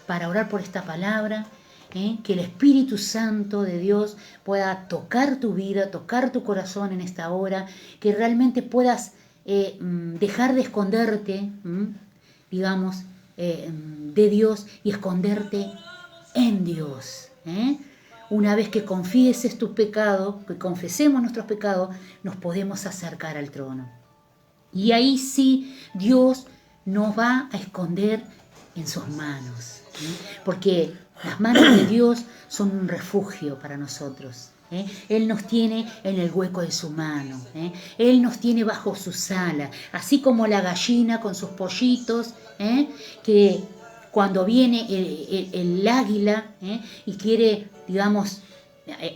para orar por esta palabra. Que el Espíritu Santo de Dios pueda tocar tu vida, tocar tu corazón en esta hora, que realmente puedas dejar de esconderte, de Dios y esconderte en Dios. Una vez que confieses tus pecados, que confesemos nuestros pecados, nos podemos acercar al trono. Y ahí sí Dios nos va a esconder en sus manos, porque las manos de Dios son un refugio para nosotros. Él nos tiene en el hueco de su mano. Él nos tiene bajo sus alas. Así como la gallina con sus pollitos, que cuando viene el águila y quiere,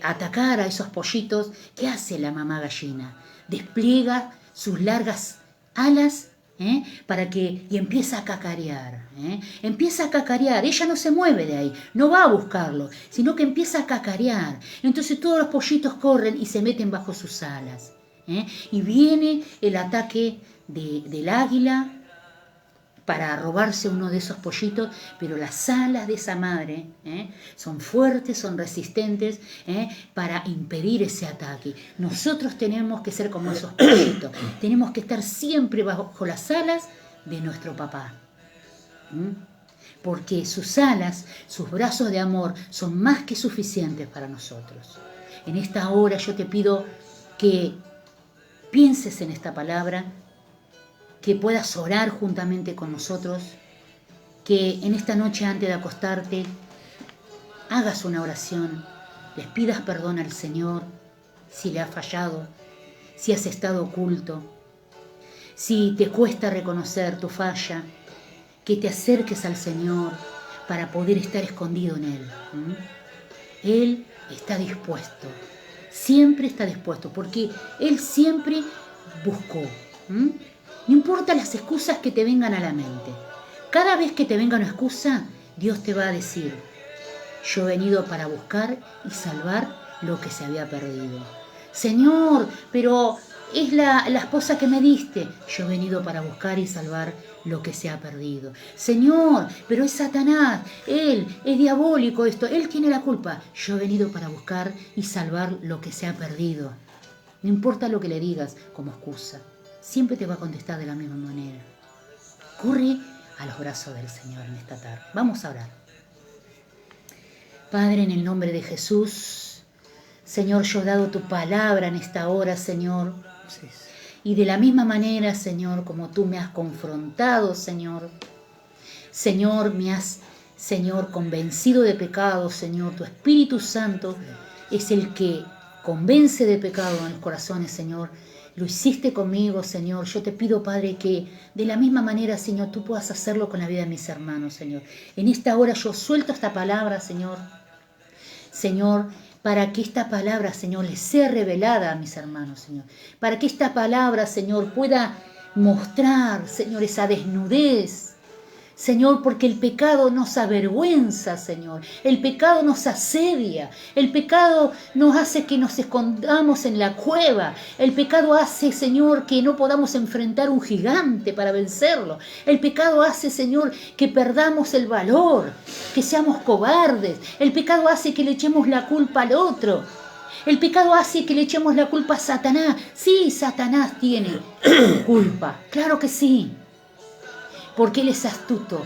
atacar a esos pollitos, ¿qué hace la mamá gallina? Despliega sus largas alas y empieza a cacarear. Empieza a cacarear, ella no se mueve de ahí, no va a buscarlo, sino que empieza a cacarear. Entonces todos los pollitos corren y se meten bajo sus alas. Y viene el ataque del águila, para robarse uno de esos pollitos, pero las alas de esa madre son fuertes, son resistentes para impedir ese ataque. Nosotros tenemos que ser como esos pollitos, tenemos que estar siempre bajo las alas de nuestro papá. Porque sus alas, sus brazos de amor son más que suficientes para nosotros. En esta hora yo te pido que pienses en esta palabra, que puedas orar juntamente con nosotros, que en esta noche antes de acostarte hagas una oración, les pidas perdón al Señor si le has fallado, si has estado oculto, si te cuesta reconocer tu falla, que te acerques al Señor para poder estar escondido en Él. Él está dispuesto, siempre está dispuesto, porque Él siempre buscó. No importa las excusas que te vengan a la mente. Cada vez que te venga una excusa, Dios te va a decir: yo he venido para buscar y salvar lo que se había perdido. Señor, pero es la esposa que me diste. Yo he venido para buscar y salvar lo que se ha perdido. Señor, pero es Satanás. Él es diabólico esto. Él tiene la culpa. Yo he venido para buscar y salvar lo que se ha perdido. No importa lo que le digas como excusa. Siempre te va a contestar de la misma manera. Corre a los brazos del Señor en esta tarde. Vamos a orar. Padre, en el nombre de Jesús, Señor, yo he dado tu palabra en esta hora, Señor. Y de la misma manera, Señor, como tú me has confrontado, Señor. Señor, me has, Señor, convencido de pecado, Señor. Tu Espíritu Santo es el que convence de pecado en los corazones, Señor. Lo hiciste conmigo, Señor. Yo te pido, Padre, que de la misma manera, Señor, tú puedas hacerlo con la vida de mis hermanos, Señor. En esta hora yo suelto esta palabra, Señor. Señor, para que esta palabra, Señor, les sea revelada a mis hermanos, Señor. Para que esta palabra, Señor, pueda mostrar, Señor, esa desnudez. Señor, porque el pecado nos avergüenza, Señor. El pecado nos asedia. El pecado nos hace que nos escondamos en la cueva. El pecado hace, Señor, que no podamos enfrentar un gigante para vencerlo. El pecado hace, Señor, que perdamos el valor, que seamos cobardes. El pecado hace que le echemos la culpa al otro. El pecado hace que le echemos la culpa a Satanás. Sí, Satanás tiene culpa. Claro que sí. Porque Él es astuto.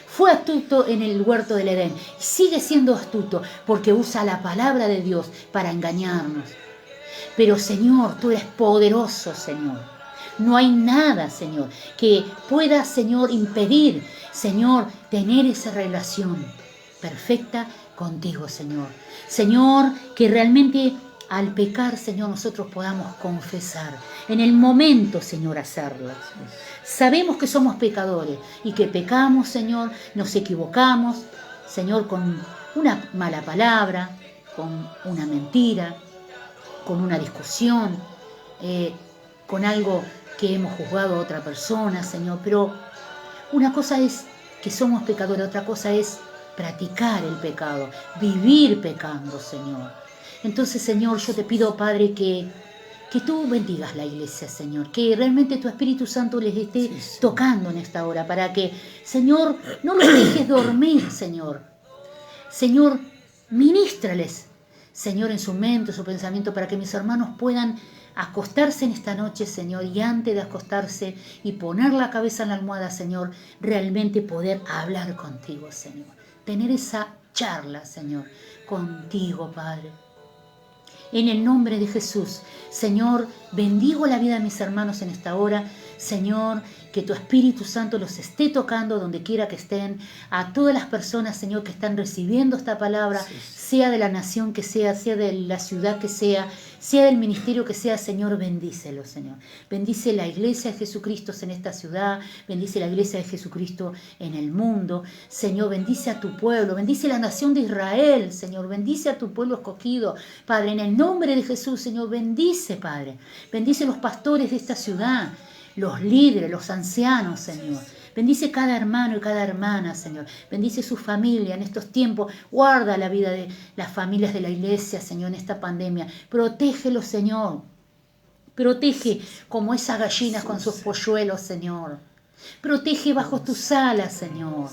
Fue astuto en el huerto del Edén. Sigue siendo astuto porque usa la palabra de Dios para engañarnos. Pero, Señor, tú eres poderoso, Señor. No hay nada, Señor, que pueda, Señor, impedir, Señor, tener esa relación perfecta contigo, Señor. Señor, que realmente al pecar, Señor, nosotros podamos confesar. En el momento, Señor, hacerlo. Sabemos que somos pecadores y que pecamos, Señor, nos equivocamos, Señor, con una mala palabra, con una mentira, con una discusión, con algo que hemos juzgado a otra persona, Señor. Pero una cosa es que somos pecadores, otra cosa es practicar el pecado, vivir pecando, Señor. Entonces, Señor, yo te pido, Padre, que tú bendigas la iglesia, Señor, que realmente tu Espíritu Santo les esté tocando en esta hora, para que, Señor, no los dejes dormir, Señor. Señor, ministrales, Señor, en su mente, en su pensamiento, para que mis hermanos puedan acostarse en esta noche, Señor, y antes de acostarse y poner la cabeza en la almohada, Señor, realmente poder hablar contigo, Señor. Tener esa charla, Señor, contigo, Padre. En el nombre de Jesús, Señor, bendigo la vida de mis hermanos en esta hora. Señor, que tu Espíritu Santo los esté tocando donde quiera que estén. A todas las personas, Señor, que están recibiendo esta palabra, sea de la nación que sea de la ciudad que sea del ministerio que sea, Señor, bendícelo, Señor. Bendice la iglesia de Jesucristo en esta ciudad, bendice la iglesia de Jesucristo en el mundo. Señor, bendice a tu pueblo, bendice la nación de Israel, Señor, bendice a tu pueblo escogido. Padre, en el nombre de Jesús, Señor, bendice, Padre. Bendice los pastores de esta ciudad, los líderes, los ancianos, Señor. Bendice cada hermano y cada hermana, Señor. Bendice su familia en estos tiempos. Guarda la vida de las familias de la iglesia, Señor, en esta pandemia. Protégelos, Señor. Protege como esas gallinas con sus polluelos, Señor. Protege bajo tus alas, Señor.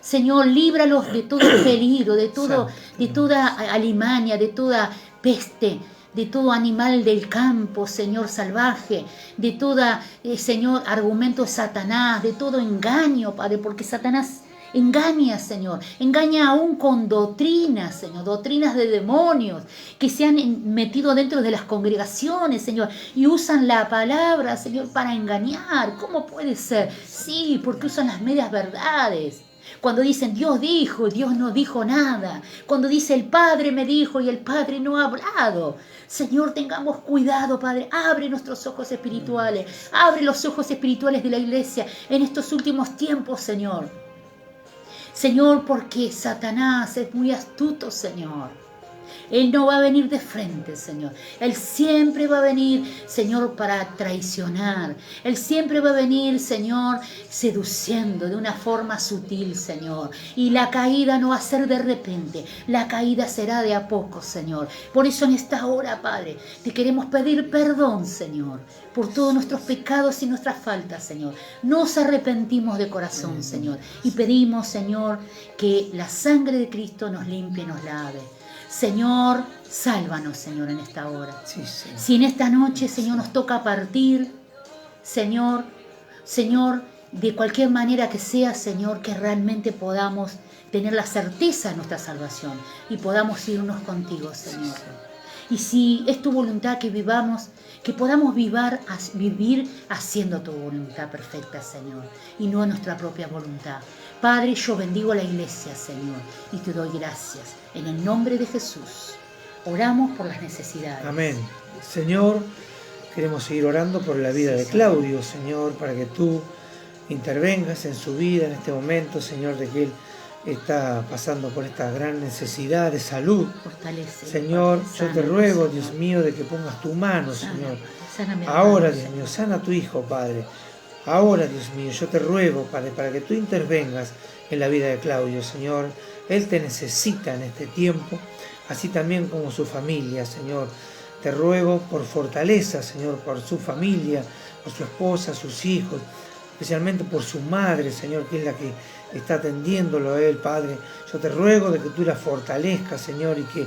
Señor, líbralos de todo peligro, de toda alimaña, de toda peste, de todo animal del campo, Señor, salvaje, de toda, Señor, argumento de Satanás, de todo engaño, Padre, porque Satanás engaña, Señor, engaña aún con doctrinas, Señor, doctrinas de demonios que se han metido dentro de las congregaciones, Señor, y usan la palabra, Señor, para engañar. ¿Cómo puede ser? Sí, porque usan las medias verdades. Cuando dicen Dios dijo, Dios no dijo nada. Cuando dice el Padre me dijo y el Padre no ha hablado. Señor, tengamos cuidado, Padre. Abre nuestros ojos espirituales. Abre los ojos espirituales de la iglesia en estos últimos tiempos, Señor. Señor, porque Satanás es muy astuto, Señor. Él no va a venir de frente, Señor. Él siempre va a venir, Señor, para traicionar. Él siempre va a venir, Señor, seduciendo de una forma sutil, Señor. Y la caída no va a ser de repente. La caída será de a poco, Señor. Por eso en esta hora, Padre, te queremos pedir perdón, Señor, por todos nuestros pecados y nuestras faltas, Señor. Nos arrepentimos de corazón, Señor. Y pedimos, Señor, que la sangre de Cristo nos limpie y nos lave. Señor, sálvanos, Señor, en esta hora. Sí. Si en esta noche, Señor, nos toca partir, Señor, de cualquier manera que sea, Señor, que realmente podamos tener la certeza de nuestra salvación y podamos irnos contigo, Señor. Y si es tu voluntad que vivamos, que podamos vivir haciendo tu voluntad perfecta, Señor, y no nuestra propia voluntad. Padre, yo bendigo a la iglesia, Señor, y te doy gracias. En el nombre de Jesús, oramos por las necesidades. Amén. Señor, queremos seguir orando por la vida de Claudio, Señor, para que tú intervengas en su vida en este momento, Señor, de que él está pasando por esta gran necesidad de salud. Fortalece, Señor, Padre, yo te sánalo, ruego, Señor. Dios mío, de que pongas tu mano, Señor. Sáname, Ahora, hermano, Dios Señor. mío, sana a tu hijo, Padre. Ahora, Dios mío, yo te ruego, Padre, para que tú intervengas en la vida de Claudio, Señor. Él te necesita en este tiempo, así también como su familia, Señor. Te ruego por fortaleza, Señor, por su familia, por su esposa, sus hijos, especialmente por su madre, Señor, que es la que está atendiéndolo a él, Padre. Yo te ruego de que tú la fortalezcas, Señor, y que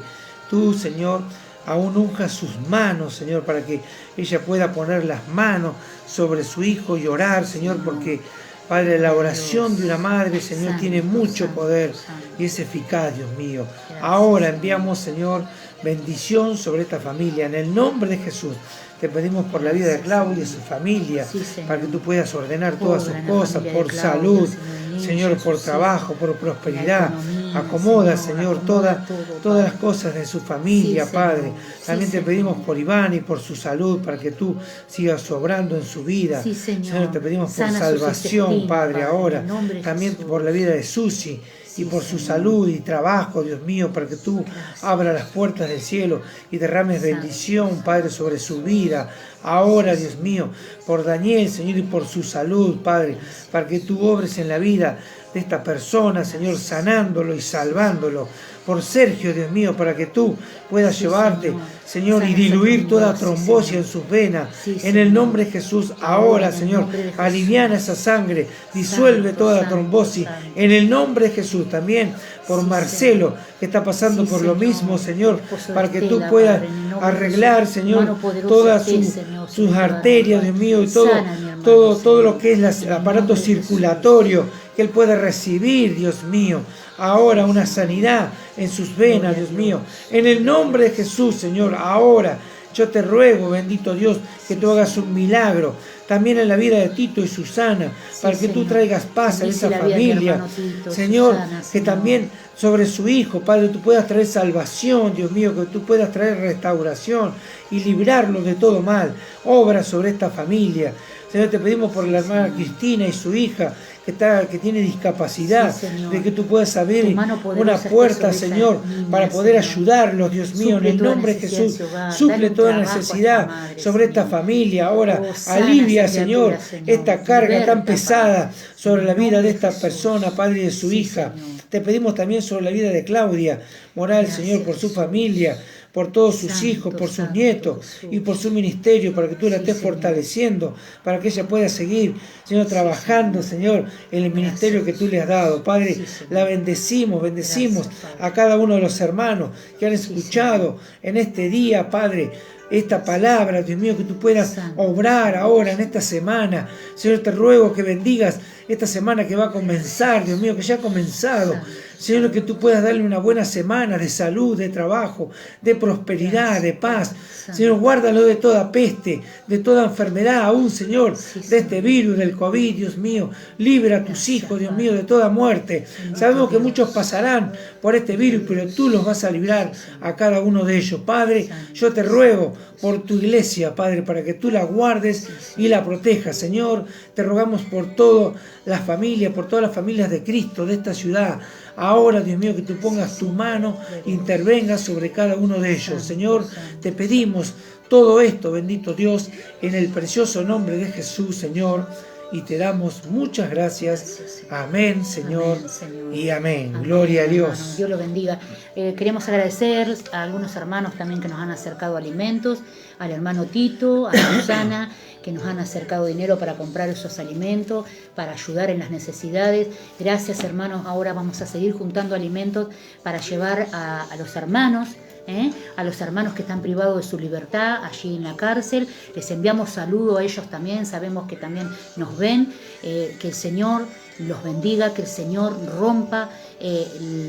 tú, Señor, aún unjas sus manos, Señor, para que ella pueda poner las manos sobre su hijo y orar, Señor, porque, Padre, la oración de una madre, Señor, tiene mucho poder y es eficaz, Dios mío. Ahora enviamos, Señor, bendición sobre esta familia. En el nombre de Jesús, te pedimos por la vida de Claudia y su familia, para que tú puedas ordenar todas sus cosas, por salud, Señor, por trabajo, por prosperidad. Acomoda, Señor, todas las cosas de su familia, Padre. También te pedimos por Iván y por su salud, para que tú sigas obrando en su vida. Señor, te pedimos por salvación, Padre, ahora. También por la vida de Susi y por su salud y trabajo, Dios mío, para que tú abras las puertas del cielo y derrames bendición, Padre, sobre su vida. Ahora, Dios mío, por Daniel, Señor, y por su salud, Padre, para que tú obres en la vida de esta persona, Señor, sanándolo y salvándolo. Por Sergio, Dios mío, para que tú puedas llevarte, Señor, y diluir toda trombosis en sus venas. En el nombre de Jesús, ahora, Señor, aliviana esa sangre, disuelve toda trombosis. En el nombre de Jesús, también por Marcelo, que está pasando por lo mismo, Señor, para que tú puedas arreglar, Señor, todas sus arterias, Dios mío, y todo lo que es el aparato circulatorio, que él pueda recibir, Dios mío, ahora una sanidad en sus venas, Dios mío. En el nombre de Jesús, Señor, ahora yo te ruego, bendito Dios, que tú hagas un milagro también en la vida de Tito y Susana, para que tú traigas paz a esa familia, Señor, que también sobre su hijo, Padre, tú puedas traer salvación, Dios mío, que tú puedas traer restauración y librarlo de todo mal. Obra sobre esta familia. Señor, te pedimos por la hermana Cristina y su hija, que tiene discapacidad, de que tú puedas abrir una puerta, Señor, para poder ayudarlos, Dios mío, en el nombre de Jesús. Suple toda necesidad sobre esta familia. Ahora, alivia, Señor, esta carga tan pesada sobre la vida de esta persona, Padre, y de su hija. Te pedimos también sobre la vida de Claudia Moral, Señor, por su familia, por todos sus Santo, hijos, por sus santo, nietos Jesús. y por su ministerio, para que tú la Sí, estés Señor. fortaleciendo, para que ella pueda seguir, Señor, trabajando, Señor, en el ministerio que tú le has dado. Padre, Sí, Señor. la bendecimos Gracias, Padre. a cada uno de los hermanos que han Sí, escuchado en este día, Padre, esta palabra, Dios mío, que tú puedas Santo, obrar Santo, ahora en esta semana. Señor, te ruego que bendigas esta semana que va a comenzar, Dios mío, que ya ha comenzado. Santo. Señor, que tú puedas darle una buena semana de salud, de trabajo, de prosperidad, de paz. Santo. Señor, guárdalo de toda peste, de toda enfermedad, aún, Señor, Sí, de este Señor. virus, del COVID, Dios mío. Libra a tus Gracias, hijos, Dios Padre. mío, de toda muerte. Bendito Sabemos que Dios. muchos pasarán por este virus, pero tú los vas a librar a cada uno de ellos. Padre, yo te ruego por tu iglesia, Padre, para que tú la guardes y la protejas, Señor. Te rogamos por todas las familias, por todas las familias de Cristo, de esta ciudad. Ahora, Dios mío, que tú pongas tu mano, intervengas sobre cada uno de ellos. Señor, te pedimos todo esto, bendito Dios, en el precioso nombre de Jesús, Señor, y te damos muchas gracias. Amén, Señor, Amén, Señor. y amén. Amén, Gloria a Dios. hermano. Dios lo bendiga. Queremos agradecer a algunos hermanos también que nos han acercado alimentos, al hermano Tito, a Susana, que nos han acercado dinero para comprar esos alimentos, para ayudar en las necesidades. Gracias, hermanos. Ahora vamos a seguir juntando alimentos para llevar a los hermanos. A los hermanos que están privados de su libertad allí en la cárcel. Les enviamos saludo a ellos también, sabemos que también nos ven. Que el Señor los bendiga, que el Señor rompa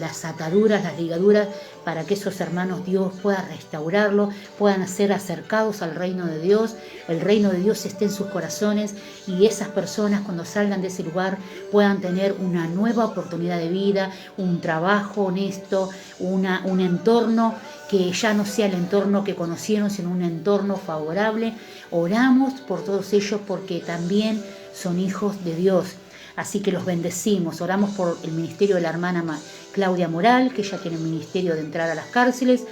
las ataduras, las ligaduras, para que esos hermanos Dios pueda restaurarlos, puedan ser acercados al reino de Dios, el reino de Dios esté en sus corazones y esas personas cuando salgan de ese lugar puedan tener una nueva oportunidad de vida, un trabajo honesto, un entorno que ya no sea el entorno que conocieron, sino un entorno favorable. Oramos por todos ellos porque también son hijos de Dios. Así que los bendecimos, oramos por el ministerio de la hermana Claudia Moral, que ella tiene el ministerio de entrar a las cárceles,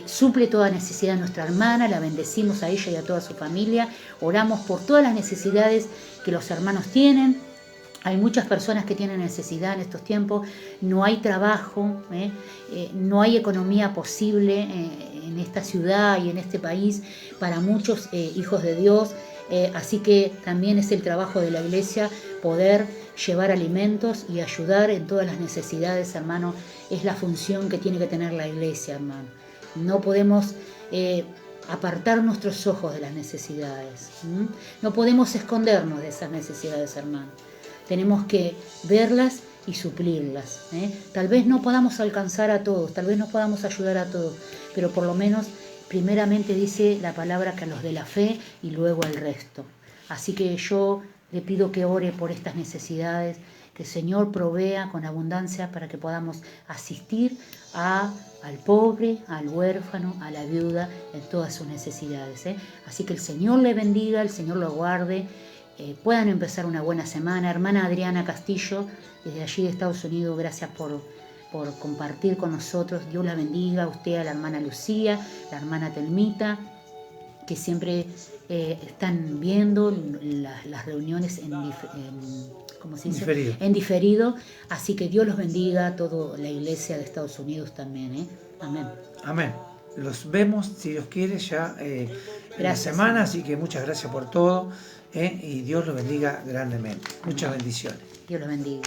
suple toda necesidad de nuestra hermana, la bendecimos a ella y a toda su familia, oramos por todas las necesidades que los hermanos tienen. Hay muchas personas que tienen necesidad en estos tiempos, no hay trabajo, no hay economía posible en esta ciudad y en este país para muchos hijos de Dios. Así que también es el trabajo de la iglesia poder llevar alimentos y ayudar en todas las necesidades, hermano. Es la función que tiene que tener la iglesia, hermano. No podemos apartar nuestros ojos de las necesidades. No podemos escondernos de esas necesidades, hermano. Tenemos que verlas y suplirlas. Tal vez no podamos alcanzar a todos, tal vez no podamos ayudar a todos, pero por lo menos primeramente dice la palabra que a los de la fe y luego al resto. Así que yo le pido que ore por estas necesidades, que el Señor provea con abundancia para que podamos asistir al pobre, al huérfano, a la viuda en todas sus necesidades. Así que el Señor le bendiga, el Señor lo guarde, puedan empezar una buena semana. Hermana Adriana Castillo, desde allí de Estados Unidos, gracias por compartir con nosotros. Dios la bendiga a usted, a la hermana Lucía, la hermana Telmita, que siempre están viendo las reuniones ¿cómo se dice? En diferido. Así que Dios los bendiga a toda la iglesia de Estados Unidos también. Amén. Amén. Los vemos, si Dios quiere, ya en la semana, así que muchas gracias por todo y Dios los bendiga grandemente. Muchas bendiciones. Dios los bendiga.